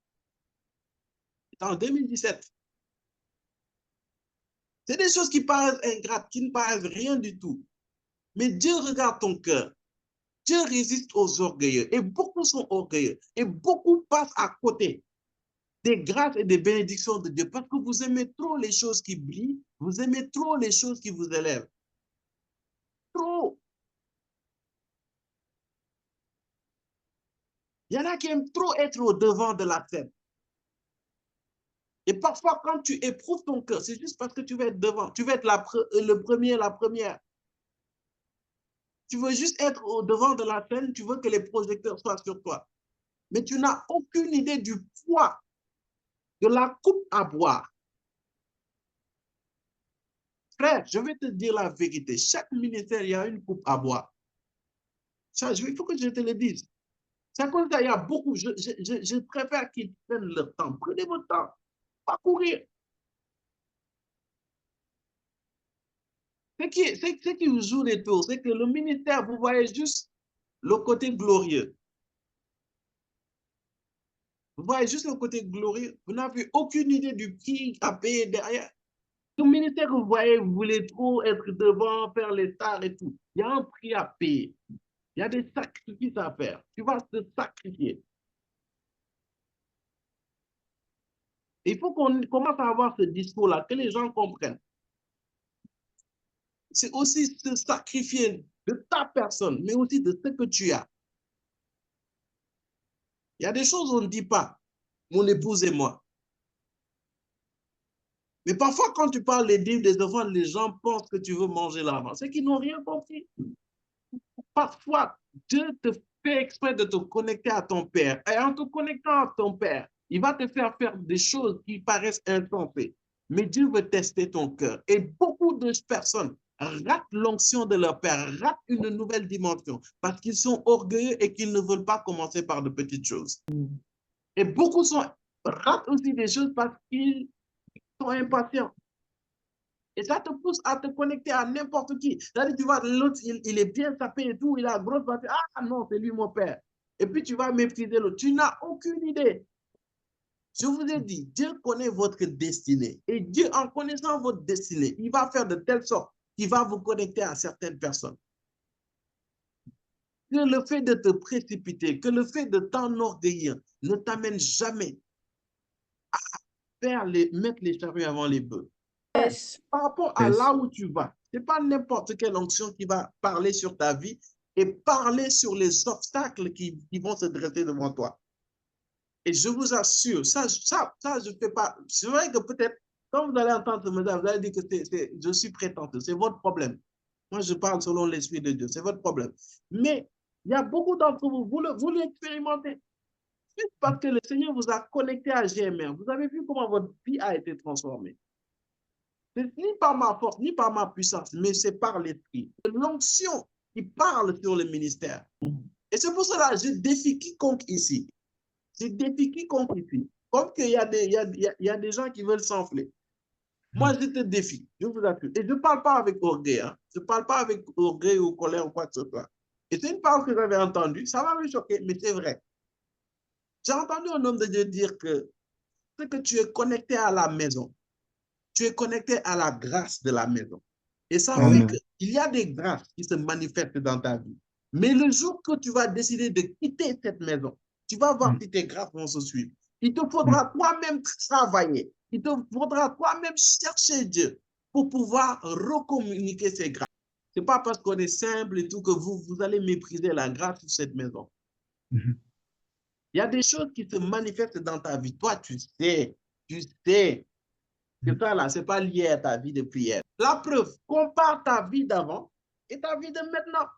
en 2017. C'est des choses qui paraissent ingrates, qui ne paraissent rien du tout. Mais Dieu regarde ton cœur. Dieu résiste aux orgueilleux. Et beaucoup sont orgueilleux. Et beaucoup passent à côté des grâces et des bénédictions de Dieu parce que vous aimez trop les choses qui brillent. Vous aimez trop les choses qui vous élèvent. Trop. Il y en a qui aiment trop être au devant de la scène. Et parfois, quand tu éprouves ton cœur, c'est juste parce que tu veux être devant. Tu veux être le premier, la première. Tu veux juste être au devant de la scène, tu veux que les projecteurs soient sur toi. Mais tu n'as aucune idée du poids de la coupe à boire. Frère, je vais te dire la vérité. Chaque ministère, il y a une coupe à boire. Ça, il faut que je te le dise. C'est comme ça, il y a beaucoup. Je préfère qu'ils prennent leur temps. Prenez votre temps. Pas courir. Ce qui vous joue les tours, c'est que le ministère, vous voyez juste le côté glorieux. Vous voyez juste le côté glorieux. Vous n'avez aucune idée du prix à payer derrière. Le ministère que vous voyez, vous voulez trop être devant, faire les stars et tout. Il y a un prix à payer. Il y a des sacrifices à faire. Tu vas te sacrifier. Il faut qu'on commence à avoir ce discours-là, que les gens comprennent. C'est aussi se sacrifier de ta personne, mais aussi de ce que tu as. Il y a des choses qu'on ne dit pas, mon épouse et moi. Mais parfois, quand tu parles des livres des enfants, les gens pensent que tu veux manger l'argent. C'est qu'ils n'ont rien compris. Parfois, Dieu te fait exprès de te connecter à ton Père. Et en te connectant à ton Père, il va te faire faire des choses qui paraissent insensées. Mais Dieu veut tester ton cœur. Et beaucoup de personnes ratent l'onction de leur Père, ratent une nouvelle dimension parce qu'ils sont orgueilleux et qu'ils ne veulent pas commencer par de petites choses. Et beaucoup ratent aussi des choses parce qu'ils sont impatients. Et ça te pousse à te connecter à n'importe qui. C'est-à-dire, tu vois, l'autre, il est bien sapé et tout, il a grosse voiture. Ah non, c'est lui mon père. Et puis, tu vas mépriser l'autre. Tu n'as aucune idée. Je vous ai dit, Dieu connaît votre destinée. Et Dieu, en connaissant votre destinée, il va faire de telle sorte qu'il va vous connecter à certaines personnes. Que le fait de te précipiter, que le fait de t'enorgueillir ne t'amène jamais à mettre les charrues avant les bœufs. Yes. Par rapport à là où tu vas, ce n'est pas n'importe quelle onction qui va parler sur ta vie et parler sur les obstacles qui vont se dresser devant toi. Et je vous assure, ça je ne fais pas. C'est vrai que peut-être, quand vous allez entendre ce message, vous allez dire que je suis prétentieux. C'est votre problème. Moi, je parle selon l'Esprit de Dieu. C'est votre problème. Mais il y a beaucoup d'entre vous, vous l'expérimentez. Juste parce que le Seigneur vous a connecté à GMR. Vous avez vu comment votre vie a été transformée. C'est ni par ma force, ni par ma puissance, mais c'est par l'Esprit. L'onction qui parle sur le ministère. Et c'est pour cela que je défie quiconque ici. Je défie quiconque ici. Comme qu'il y a des gens qui veulent s'enfler. Moi, je te défie, je vous assure. Et je ne parle pas avec orgueil. Hein. Je ne parle pas avec orgueil ou colère ou quoi que ce soit. Et c'est une parole que j'avais entendue. Ça m'a me choquer, mais c'est vrai. J'ai entendu un homme de Dieu dire que c'est que tu es connecté à la maison. Tu es connecté à la grâce de la maison. Et ça fait qu'il y a des grâces qui se manifestent dans ta vie. Mais le jour que tu vas décider de quitter cette maison, tu vas voir si tes grâces vont se suivre. Il te faudra toi-même travailler. Il te faudra toi-même chercher Dieu pour pouvoir recommuniquer ces grâces. Ce n'est pas parce qu'on est simple et tout que vous allez mépriser la grâce de cette maison. Il y a des choses qui se manifestent dans ta vie. Toi, tu sais que ça, là, ce n'est pas lié à ta vie de prière. La preuve, compare ta vie d'avant et ta vie de maintenant.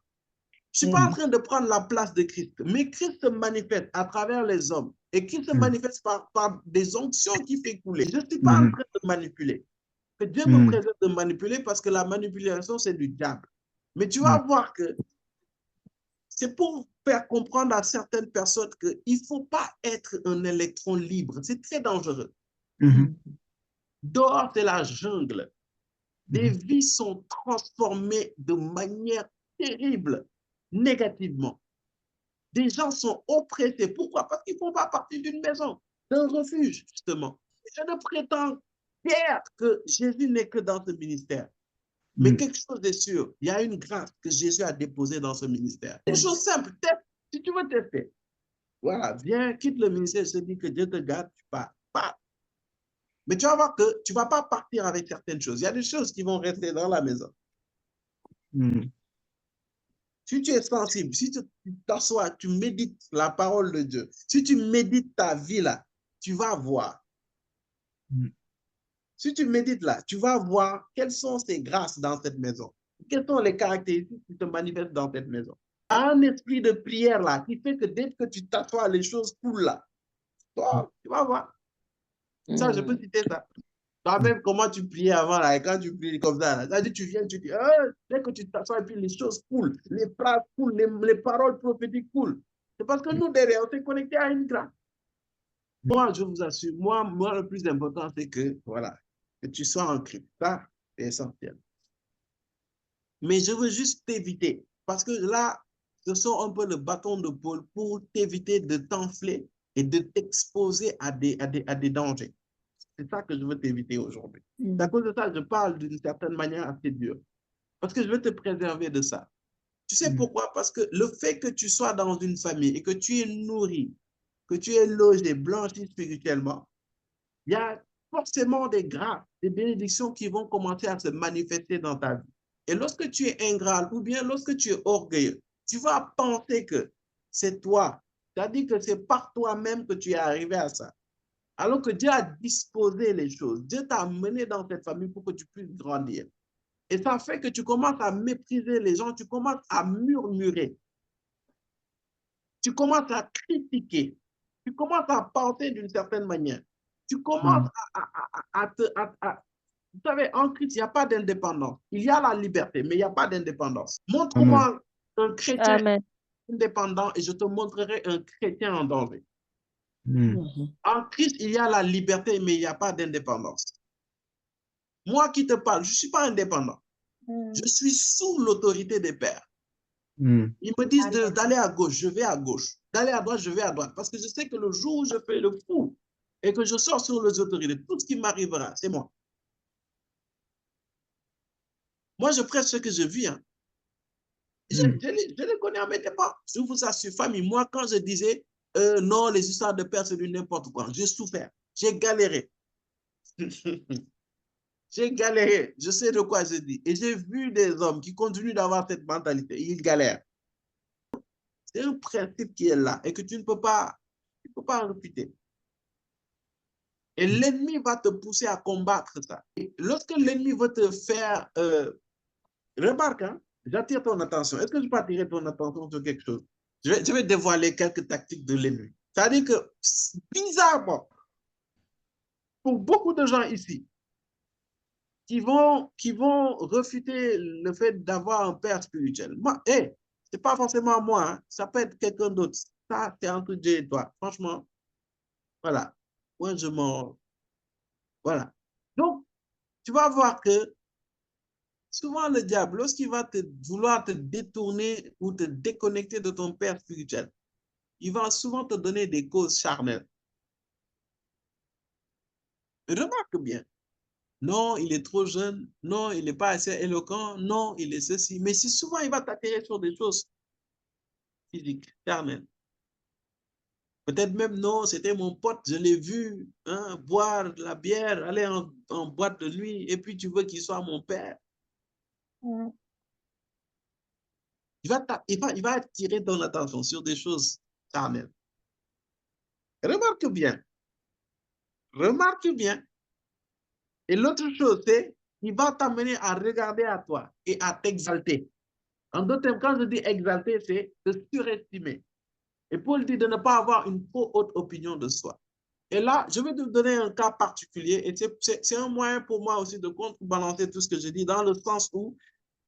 Je ne suis pas en train de prendre la place de Christ, mais Christ se manifeste à travers les hommes et Christ se manifeste par des onctions qui fait couler. Je ne suis pas en train de manipuler. Que Dieu me préserve de manipuler parce que la manipulation, c'est du diable. Mais tu vas voir que c'est pour faire comprendre à certaines personnes qu'il ne faut pas être un électron libre. C'est très dangereux. Dehors, c'est la jungle. Des vies sont transformées de manière terrible, négativement. Des gens sont oppressés. Pourquoi? Parce qu'ils ne font pas partie d'une maison, d'un refuge, justement. Je ne prétends guère que Jésus n'est que dans ce ministère. Mais quelque chose est sûr, il y a une grâce que Jésus a déposée dans ce ministère. Une chose simple, teste, si tu veux tester. Voilà, viens, quitte le ministère, je te dis que Dieu te garde, tu pars. Mais tu vas voir que tu ne vas pas partir avec certaines choses. Il y a des choses qui vont rester dans la maison. Si tu es sensible, si tu t'assois, tu médites la parole de Dieu, si tu médites ta vie là, tu vas voir. Si tu médites là, tu vas voir quelles sont ces grâces dans cette maison. Quelles sont les caractéristiques qui se manifestent dans cette maison. Il y a un esprit de prière là qui fait que dès que tu t'assois, les choses coulent là. Toi, tu vas voir. Ça, je peux citer ça. Toi-même, comment tu priais avant, là, et quand tu pries comme ça, là, tu viens, tu dis, dès que tu t'assois, et puis les choses coulent, les phrases coulent, les paroles prophétiques coulent. C'est parce que nous, derrière, on s'est connecté à une grâce. Moi, je vous assure, moi, le plus important, c'est que, voilà, que tu sois en Christ. Ça, c'est essentiel. Mais je veux juste t'éviter, parce que là, ce sont un peu le bâton de Paul pour t'éviter de t'enfler et de t'exposer à des dangers. C'est ça que je veux t'éviter aujourd'hui. C'est à cause de ça que je parle d'une certaine manière assez dure. Parce que je veux te préserver de ça. Tu sais pourquoi? Parce que le fait que tu sois dans une famille et que tu es nourri, que tu es logé, blanchi spirituellement, il y a forcément des grâces, des bénédictions qui vont commencer à se manifester dans ta vie. Et lorsque tu es ingrat ou bien lorsque tu es orgueilleux, tu vas penser que c'est toi. C'est-à-dire que c'est par toi-même que tu es arrivé à ça. Alors que Dieu a disposé les choses. Dieu t'a amené dans cette famille pour que tu puisses grandir. Et ça fait que tu commences à mépriser les gens, tu commences à murmurer. Tu commences à critiquer. Tu commences à penser d'une certaine manière. Tu commences vous savez, en Christ, il n'y a pas d'indépendance. Il y a la liberté, mais il n'y a pas d'indépendance. Montre-moi un chrétien indépendant et je te montrerai un chrétien en danger. En Christ, il y a la liberté, mais il n'y a pas d'indépendance. Moi qui te parle, je ne suis pas indépendant. Je suis sous l'autorité des pères. Ils me disent d'aller à gauche, je vais à gauche. D'aller à droite, je vais à droite. Parce que je sais que le jour où je fais le fou et que je sors sur les autorités, tout ce qui m'arrivera, c'est moi. Moi, je prête ce que je vis. Hein. Je les connais à mes dépens. Je vous assure, famille, moi, quand je disais non, les histoires de père, c'est du n'importe quoi, j'ai souffert, j'ai galéré. J'ai galéré, je sais de quoi je dis. Et j'ai vu des hommes qui continuent d'avoir cette mentalité. Ils galèrent. C'est un principe qui est là et que tu ne peux pas refuter. Et l'ennemi va te pousser à combattre ça. Et lorsque l'ennemi veut te faire remarque, hein, j'attire ton attention. Est-ce que je peux attirer ton attention sur quelque chose? Je vais dévoiler quelques tactiques de l'ennemi. C'est-à-dire que, bizarrement, pour beaucoup de gens ici, qui vont refuter le fait d'avoir un père spirituel. Moi, c'est pas forcément moi, hein, ça peut être quelqu'un d'autre. Ça, c'est entre Dieu et toi. Franchement, voilà. Moi, je m'en... Voilà. Donc, tu vas voir que souvent le diable, lorsqu'il va vouloir te détourner ou te déconnecter de ton père spirituel, il va souvent te donner des causes charnelles. Remarque bien. Non, il est trop jeune. Non, il n'est pas assez éloquent. Non, il est ceci. Mais si souvent, il va t'attirer sur des choses physiques, charnelles. Peut-être même, non, c'était mon pote, je l'ai vu hein, boire de la bière, aller en boîte de nuit, et puis tu veux qu'il soit mon père. Mm. Il va attirer ton attention sur des choses charnelles. Remarque bien. Remarque bien. Et l'autre chose, c'est qu'il va t'amener à regarder à toi et à t'exalter. En d'autres termes, quand je dis exalter, c'est te surestimer. Et Paul dit de ne pas avoir une trop haute opinion de soi. Et là, je vais te donner un cas particulier et c'est un moyen pour moi aussi de contrebalancer tout ce que je dis dans le sens où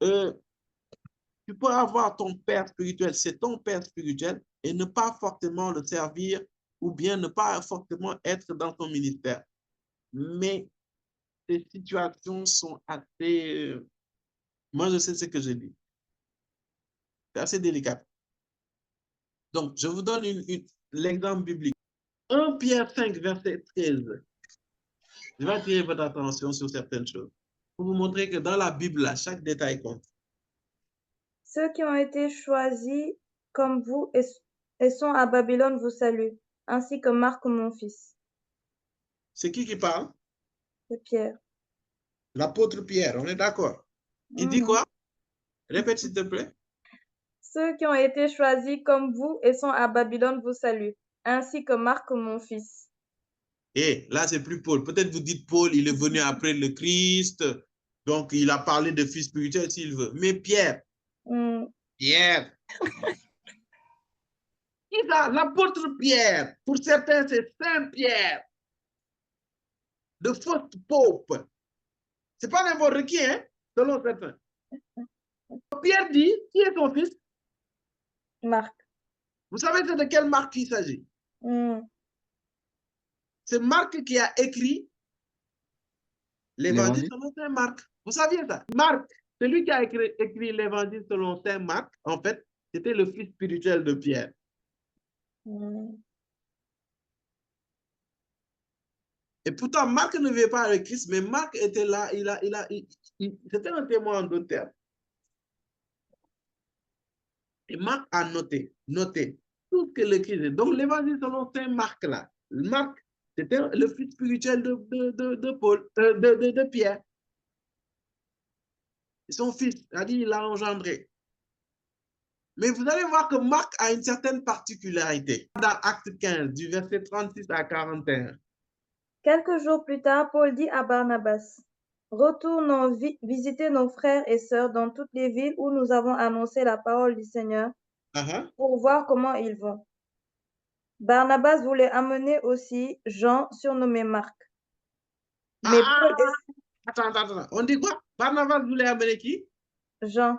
tu peux avoir ton père spirituel, c'est ton père spirituel et ne pas forcément le servir ou bien ne pas forcément être dans ton ministère. Mais ces situations sont assez... moi, je sais ce que je dis. C'est assez délicat. Donc, je vous donne l'exemple biblique. 1 Pierre 5, verset 13. Je vais attirer votre attention sur certaines choses pour vous montrer que dans la Bible, là, chaque détail compte. Ceux qui ont été choisis comme vous et sont à Babylone vous saluent, ainsi que Marc, mon fils. C'est qui parle? C'est Pierre. L'apôtre Pierre, on est d'accord. Il dit quoi? Répète s'il te plaît. Ceux qui ont été choisis comme vous et sont à Babylone vous saluent, ainsi que Marc, mon fils. Et là, c'est plus Paul. Peut-être vous dites Paul, il est venu après le Christ, donc il a parlé de fils spirituel s'il veut. Mais Pierre, Pierre, l'apôtre Pierre, pour certains, c'est Saint Pierre, de faux pope. C'est pas n'importe qui, hein, selon certains. Pierre dit, qui est ton fils? Marc. Vous savez de quelle Marc il s'agit? C'est Marc qui a écrit l'évangile selon Saint Marc. Vous saviez ça? Marc, celui qui a écrit l'évangile selon Saint Marc, en fait, c'était le fils spirituel de Pierre. Et pourtant, Marc ne vivait pas avec Christ, mais Marc était là, c'était un témoin en d'autres termes. Et Marc a noté tout ce que le Christ est. Donc, l'évangile selon Saint Marc, là, Marc, c'était le fils spirituel de Pierre. Et son fils, c'est-à-dire, il l'a engendré. Mais vous allez voir que Marc a une certaine particularité. Dans Acte 15, du verset 36 à 41. Quelques jours plus tard, Paul dit à Barnabas, « Retournons visiter nos frères et sœurs dans toutes les villes où nous avons annoncé la parole du Seigneur pour voir comment ils vont. » Barnabas voulait amener aussi Jean, surnommé Marc. Mais Paul Attends. On dit quoi? Barnabas voulait amener qui? Jean.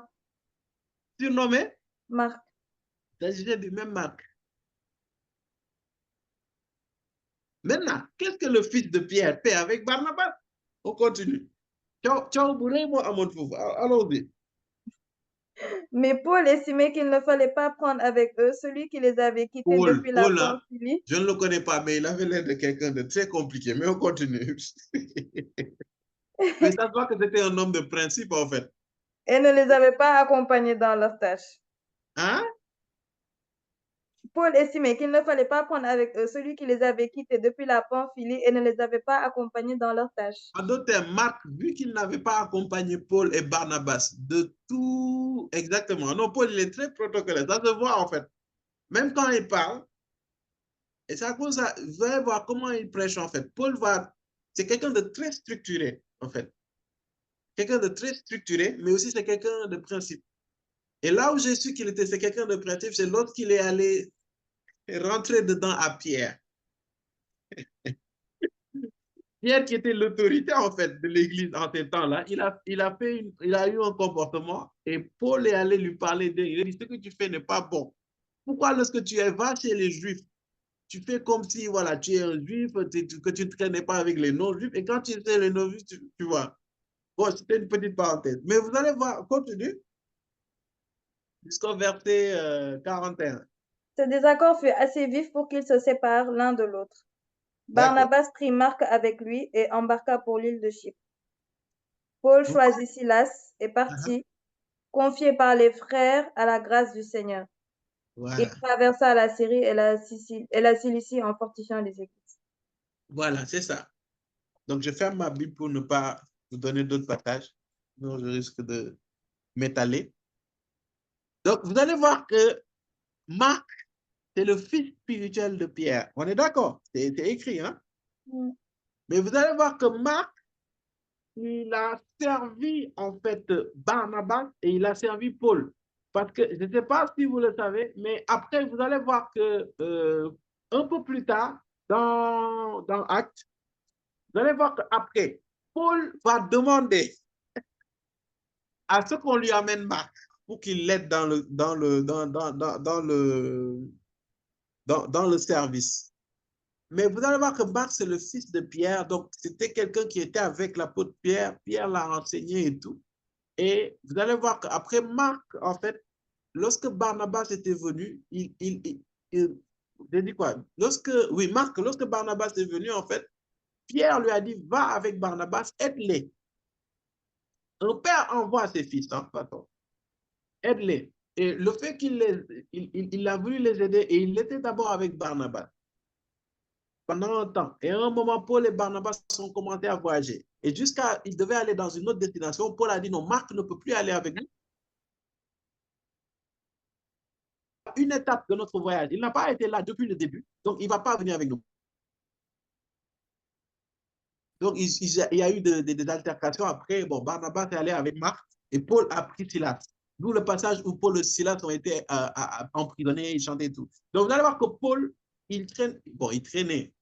Surnommé? Marc. Il s'agissait du même Marc. Maintenant, qu'est-ce que le fils de Pierre fait avec Barnabas? On continue. Allons-y. Mais Paul estimait qu'il ne fallait pas prendre avec eux celui qui les avait quittés depuis la Pamphylie. Je ne le connais pas, mais il avait l'air de quelqu'un de très compliqué. Mais on continue. Mais ça se voit que c'était un homme de principe, en fait. Et ne les avait pas accompagnés dans leurs tâches. Hein? Paul estimait qu'il ne fallait pas prendre avec eux celui qui les avait quittés depuis la Pamphylie et ne les avait pas accompagnés dans leurs tâches. En d'autres termes, Marc, vu qu'il n'avait pas accompagné Paul et Barnabas de tout exactement. Non, Paul, il est très protocolaire. Ça se voit, en fait. Même quand il parle, et c'est à cause de ça, vous allez voir comment il prêche, en fait. Paul c'est quelqu'un de très structuré, en fait. quelqu'un de très structuré, mais aussi c'est quelqu'un de principe. Et là où j'ai su qu'il était, c'est quelqu'un de principe, c'est lorsqu'il est allé rentrer dedans à Pierre. Pierre, qui était l'autorité, en fait, de l'Église en ces temps-là, il a eu un comportement et Paul est allé lui parler d'eux. Il a dit, ce que tu fais n'est pas bon. Pourquoi lorsque tu vas chez les Juifs, tu fais comme si, voilà, tu es un Juif, que tu ne traînais pas avec les non-Juifs, et quand tu sais les non-Juifs, tu vois. Bon, c'était une petite parenthèse. Mais vous allez voir, continue, jusqu'au verset 41. Ce désaccord fut assez vif pour qu'ils se séparent l'un de l'autre. Barnabas prit Marc avec lui et embarqua pour l'île de Chypre. Paul choisit Silas et partit, confié par les frères à la grâce du Seigneur. Voilà. Il traversa la Syrie et la Cilicie en fortifiant les églises. Voilà, c'est ça. Donc, je ferme ma Bible pour ne pas vous donner d'autres passages. Sinon, je risque de m'étaler. Donc, vous allez voir que Marc, c'est le fils spirituel de Pierre. On est d'accord? C'est écrit, hein? Mais vous allez voir que Marc, il a servi en fait Barnabas et il a servi Paul. Parce que je ne sais pas si vous le savez, mais après, vous allez voir que un peu plus tard, dans Actes, vous allez voir qu'après, Paul va demander à ce qu'on lui amène Marc pour qu'il l'aide dans le service. Mais vous allez voir que Marc, c'est le fils de Pierre, donc c'était quelqu'un qui était avec l'apôtre Pierre. Pierre l'a renseigné et tout. Et vous allez voir qu'après Marc, en fait, lorsque Barnabas était venu, j'ai dit quoi? Marc, lorsque Barnabas est venu, en fait, Pierre lui a dit, va avec Barnabas, aide-les. Un père envoie ses fils, hein, pardon. Aide-les. Et le fait il a voulu les aider, et il était d'abord avec Barnabas pendant un temps. Et à un moment, Paul et Barnabas ont commencé à voyager. Et jusqu'à, ils devaient aller dans une autre destination. Paul a dit, non, Marc ne peut plus aller avec nous. Une étape de notre voyage. Il n'a pas été là depuis le début, donc il ne va pas venir avec nous. Donc, il y a eu des altercations. Après, bon, Barnabas est allé avec Marc et Paul a pris Silas. D'où le passage où Paul et Silas ont été emprisonnés, ils chantaient tout. Donc, vous allez voir que Paul, il traînait.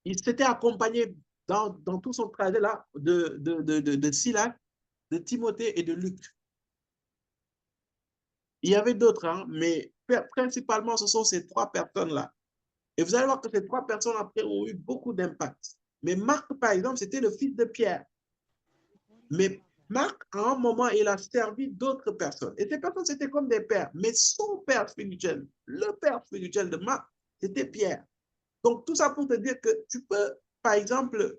Il s'était accompagné dans tout son trajet-là de Silas, de Timothée et de Luc. Il y avait d'autres, hein, mais principalement, ce sont ces trois personnes-là. Et vous allez voir que ces trois personnes, après, ont eu beaucoup d'impact. Mais Marc, par exemple, c'était le fils de Pierre. Mais Marc, à un moment, il a servi d'autres personnes. Et ces personnes, c'était comme des pères. Mais son père spirituel, le père spirituel de Marc, c'était Pierre. Donc, tout ça pour te dire que tu peux, par exemple,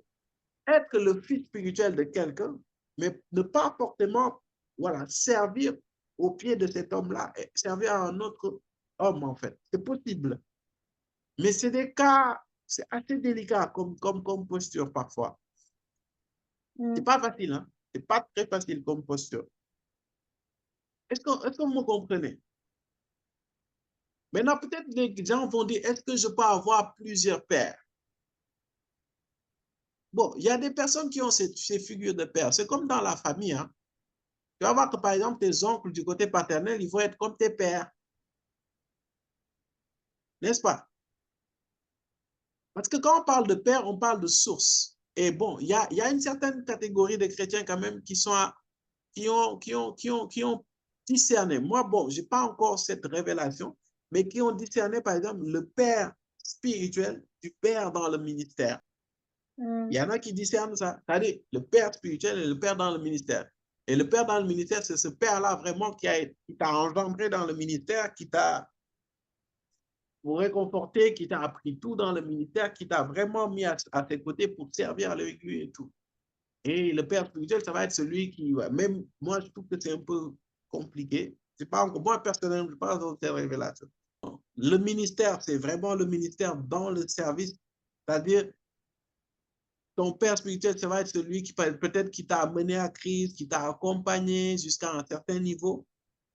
être le fils spirituel de quelqu'un, mais ne pas forcément, voilà, servir au pied de cet homme-là, et servir à un autre homme, en fait. C'est possible. Mais c'est des cas, c'est assez délicat comme posture parfois. C'est pas facile, hein? C'est pas très facile comme posture. Est-ce que vous me comprenez? Maintenant, peut-être les gens vont dire, est-ce que je peux avoir plusieurs pères? Bon, il y a des personnes qui ont ces figures de pères. C'est comme dans la famille, hein? Tu vas voir que, par exemple, tes oncles du côté paternel, ils vont être comme tes pères. N'est-ce pas? Parce que quand on parle de père, on parle de source. Et bon, il y a une certaine catégorie de chrétiens quand même qui ont discerné. Moi, bon, je n'ai pas encore cette révélation, mais qui ont discerné, par exemple, le père spirituel du père dans le ministère. Il y en a qui discernent ça. C'est-à-dire le père spirituel et le père dans le ministère. Et le père dans le ministère, c'est ce père-là vraiment qui t'a engendré dans le ministère, qui t'a réconforté, qui t'a appris tout dans le ministère, qui t'a vraiment mis à tes côtés pour servir avec lui et tout. Et le père spirituel, ça va être celui qui, même moi, je trouve que c'est un peu compliqué. C'est pas encore, moi, personnellement, je ne pas dans cette révélation. Le ministère, c'est vraiment le ministère dans le service. C'est-à-dire, ton père spirituel, ça va être celui qui peut-être qui t'a amené à Christ, qui t'a accompagné jusqu'à un certain niveau.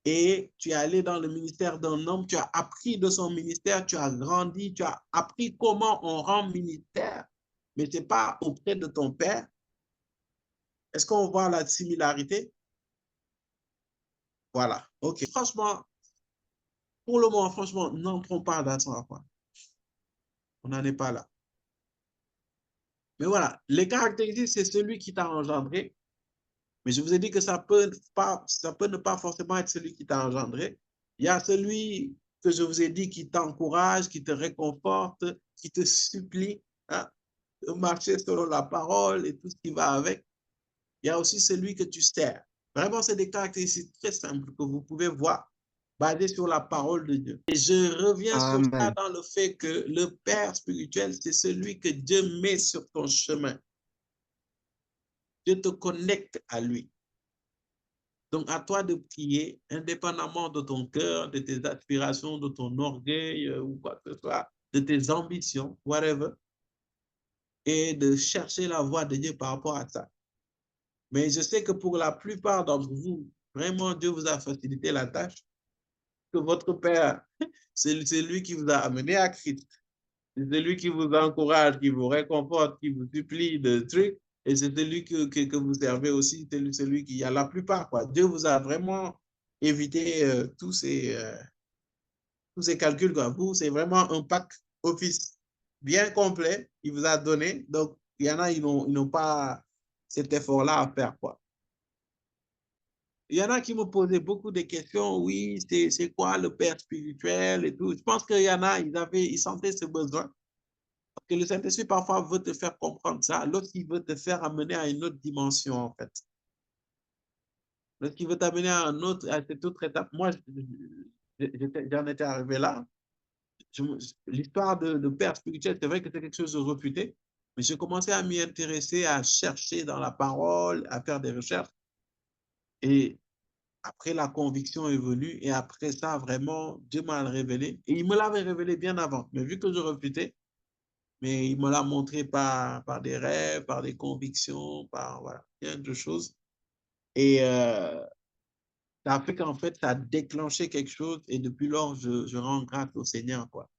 Et tu es allé dans le ministère d'un homme, tu as appris de son ministère, tu as grandi, tu as appris comment on rend ministère. Mais ce n'est pas auprès de ton père. Est-ce qu'on voit la similarité? Voilà, ok. Franchement, pour le moment, franchement, n'entrons pas dans ça. On n'en est pas là. Mais voilà, les caractéristiques, c'est celui qui t'a engendré. Mais je vous ai dit que ça peut ne pas forcément être celui qui t'a engendré. Il y a celui que je vous ai dit qui t'encourage, qui te réconforte, qui te supplie, hein, de marcher selon la parole et tout ce qui va avec. Il y a aussi celui que tu sers. Vraiment, c'est des caractéristiques très simples que vous pouvez voir basées sur la parole de Dieu. Et je reviens sur ça Amen. dans le fait que le Père spirituel, c'est celui que Dieu met sur ton chemin. Dieu te connecte à lui. Donc, à toi de prier, indépendamment de ton cœur, de tes aspirations, de ton orgueil ou quoi que ce soit, de tes ambitions, whatever, et de chercher la voie de Dieu par rapport à ça. Mais je sais que pour la plupart d'entre vous, vraiment, Dieu vous a facilité la tâche, que votre Père, c'est lui qui vous a amené à Christ. C'est celui qui vous encourage, qui vous réconforte, qui vous supplie de trucs. Et c'est celui que vous servez aussi, c'est celui qui a la plupart, quoi. Dieu vous a vraiment évité tous ces calculs, quoi. Vous, c'est vraiment un pack office bien complet. Il vous a donné. Donc, il y en a, ils n'ont pas cet effort-là à faire, quoi. Il y en a qui me posaient beaucoup de questions. Oui, c'est quoi le père spirituel et tout. Je pense qu'il y en a, ils sentaient ce besoin. Parce que le Saint-Esprit, parfois, veut te faire comprendre ça. L'autre, il veut te faire amener à une autre dimension, en fait. L'autre, il veut t'amener à cette autre étape. Moi, j'en étais arrivé là. L'histoire de père spirituel, c'est vrai que c'est quelque chose de refuté. Mais j'ai commencé à m'y intéresser, à chercher dans la parole, à faire des recherches. Et après, la conviction est venue. Et après ça, vraiment, Dieu m'a révélé. Et il me l'avait révélé bien avant. Mais vu que je refutais, mais il me l'a montré par des rêves, par des convictions, par voilà, plein de choses. Et ça a fait qu'en fait, ça a déclenché quelque chose. Et depuis lors, je rends grâce au Seigneur, quoi.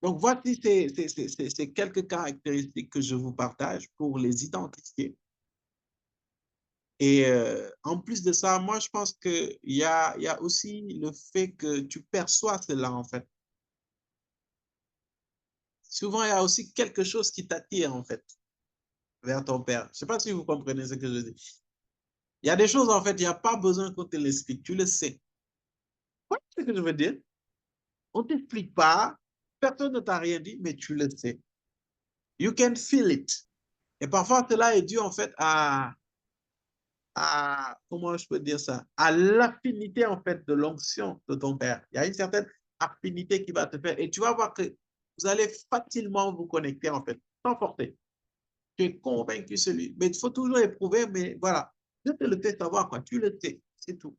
Donc, voici ces quelques caractéristiques que je vous partage pour les identifier. Et en plus de ça, moi, je pense qu'il y a aussi le fait que tu perçois cela, en fait. Souvent, il y a aussi quelque chose qui t'attire, en fait, vers ton Père. Je ne sais pas si vous comprenez ce que je dis. Il y a des choses, en fait, il n'y a pas besoin qu'on te l'explique, tu le sais. Voilà ce que je veux dire. On ne t'explique pas, personne ne t'a rien dit, mais tu le sais. You can feel it. Et parfois, cela est dû, en fait, comment je peux dire ça, à l'affinité en fait de l'onction de ton père. Il y a une certaine affinité qui va te faire et tu vas voir que vous allez facilement vous connecter en fait, sans forcer. Tu es convaincu celui, mais il faut toujours éprouver, mais voilà, je te le fais savoir quoi, tu le sais, c'est tout.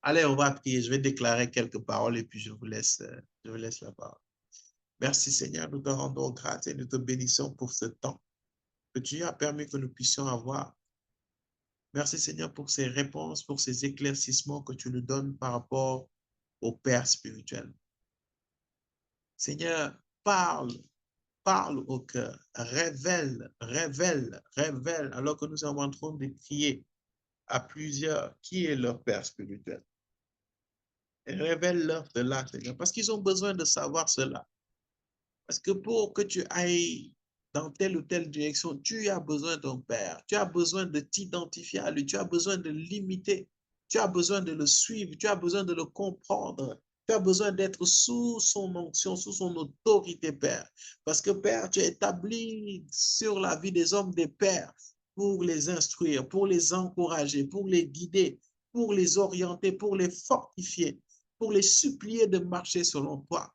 Allez, on va prier, je vais déclarer quelques paroles et puis je vous laisse la parole. Merci Seigneur, nous te rendons grâce et nous te bénissons pour ce temps que tu as permis que nous puissions avoir. Merci Seigneur pour ces réponses, pour ces éclaircissements que tu nous donnes par rapport au Père spirituel. Seigneur, parle au cœur, révèle, alors que nous sommes en train de crier à plusieurs qui est leur Père spirituel. Et révèle-leur cela, Seigneur, parce qu'ils ont besoin de savoir cela. Parce que pour que tu ailles dans telle ou telle direction, tu as besoin d'un Père. Tu as besoin de t'identifier à lui. Tu as besoin de l'imiter. Tu as besoin de le suivre. Tu as besoin de le comprendre. Tu as besoin d'être sous son onction, sous son autorité, Père. Parce que, Père, tu es établi sur la vie des hommes, des pères, pour les instruire, pour les encourager, pour les guider, pour les orienter, pour les fortifier, pour les supplier de marcher selon toi.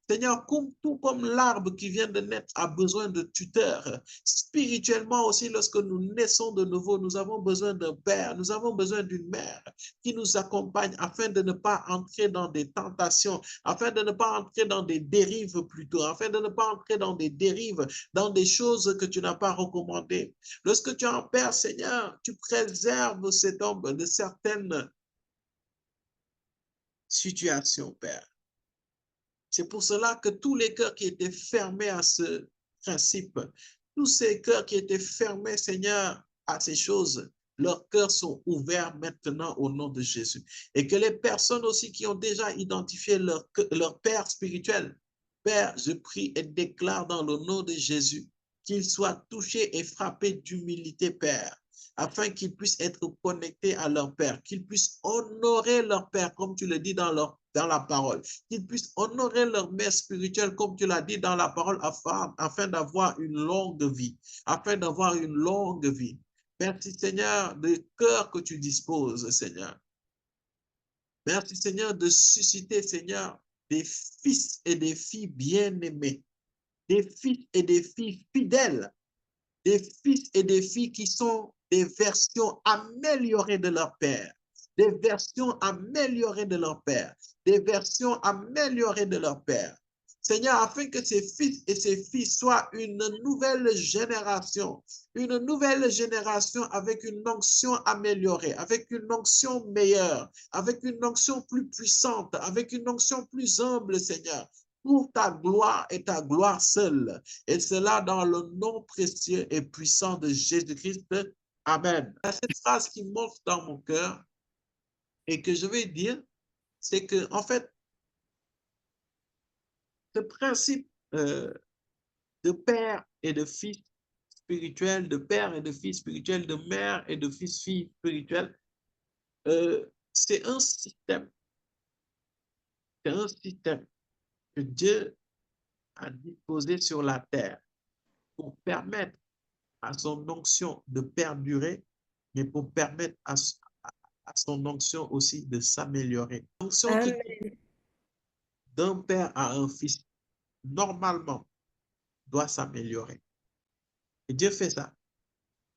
Seigneur, tout comme l'arbre qui vient de naître a besoin de tuteurs, spirituellement aussi, lorsque nous naissons de nouveau, nous avons besoin d'un père, nous avons besoin d'une mère qui nous accompagne afin de ne pas entrer dans des tentations, afin de ne pas entrer dans des dérives plutôt, afin de ne pas entrer dans des dérives, dans des choses que tu n'as pas recommandées. Lorsque tu es un père, Seigneur, tu préserves cet homme de certaines situations, Père. C'est pour cela que tous les cœurs qui étaient fermés à ce principe, tous ces cœurs qui étaient fermés, Seigneur, à ces choses, leurs cœurs sont ouverts maintenant au nom de Jésus. Et que les personnes aussi qui ont déjà identifié leur Père spirituel, Père, je prie et déclare dans le nom de Jésus qu'ils soient touchés et frappés d'humilité, Père, afin qu'ils puissent être connectés à leur Père, qu'ils puissent honorer leur Père, comme tu le dis dans la parole, qu'ils puissent honorer leur mère spirituelle, comme tu l'as dit dans la parole, afin d'avoir une longue vie, afin d'avoir une longue vie. Merci, Seigneur, du cœur que tu disposes, Seigneur. Merci, Seigneur, de susciter, Seigneur, des fils et des filles bien-aimés, des fils et des filles fidèles, des fils et des filles qui sont des versions améliorées de leur Père, des versions améliorées de leur Père, des versions améliorées de leur Père. Seigneur, afin que ces fils et ces filles soient une nouvelle génération avec une onction améliorée, avec une onction meilleure, avec une onction plus puissante, avec une onction plus humble, Seigneur, pour ta gloire et ta gloire seule. Et cela dans le nom précieux et puissant de Jésus-Christ. Amen. Cette phrase qui monte dans mon cœur et que je vais dire, c'est que, en fait, ce principe de père et de fils spirituel, de père et de fils spirituel, de mère et de fils-fille spirituel, c'est un système. C'est un système que Dieu a disposé sur la terre pour permettre à son onction de perdurer, mais pour permettre à son onction aussi de s'améliorer. L'onction qui d'un père à un fils, normalement, doit s'améliorer. Et Dieu fait ça.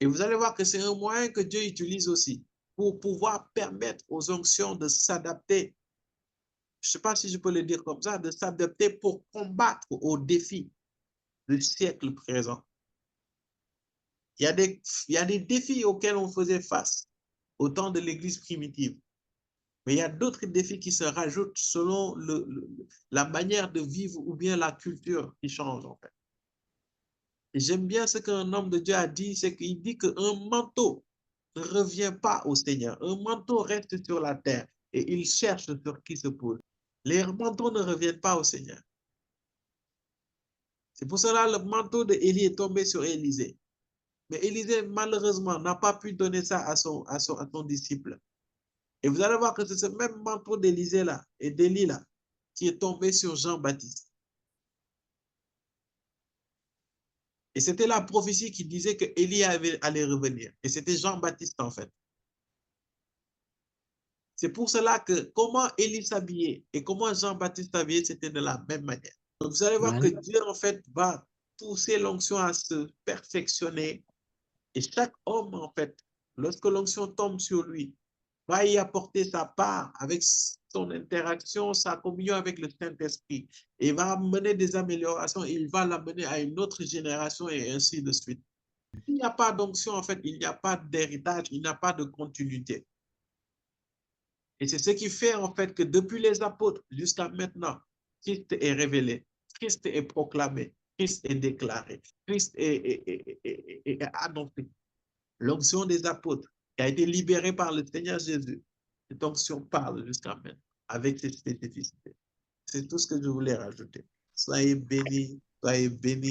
Et vous allez voir que c'est un moyen que Dieu utilise aussi pour pouvoir permettre aux onctions de s'adapter. Je ne sais pas si je peux le dire comme ça, de s'adapter pour combattre aux défis du siècle présent. Il y a des défis auxquels on faisait face au temps de l'Église primitive. Mais il y a d'autres défis qui se rajoutent selon la manière de vivre ou bien la culture qui change en fait. Et j'aime bien ce qu'un homme de Dieu a dit, c'est qu'il dit qu'un manteau ne revient pas au Seigneur. Un manteau reste sur la terre et il cherche sur qui se pose. Les manteaux ne reviennent pas au Seigneur. C'est pour cela que le manteau d'Élie est tombé sur Élisée. Mais Élisée, malheureusement, n'a pas pu donner ça à son disciple. Et vous allez voir que c'est ce même manteau d'Élisée là et d'Élie là qui est tombé sur Jean-Baptiste. Et c'était la prophétie qui disait que Élie allait revenir. Et c'était Jean-Baptiste en fait. C'est pour cela que comment Élie s'habillait et comment Jean-Baptiste s'habillait, c'était de la même manière. Donc vous allez voir que Dieu en fait va pousser l'onction à se perfectionner. Et chaque homme en fait, lorsque l'onction tombe sur lui, va y apporter sa part avec son interaction, sa communion avec le Saint-Esprit. Et va amener des améliorations, et il va l'amener à une autre génération et ainsi de suite. S'il n'y a pas d'onction, en fait, il n'y a pas d'héritage, il n'y a pas de continuité. Et c'est ce qui fait en fait que depuis les apôtres jusqu'à maintenant, Christ est révélé, Christ est proclamé, Christ est déclaré, Christ est annoncé. L'onction des apôtres qui a été libérée par le Seigneur Jésus, cette onction parle jusqu'à maintenant avec ses spécificités. C'est tout ce que je voulais rajouter. Soyez bénis, soyez bénis.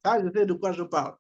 Ah, je sais de quoi je parle.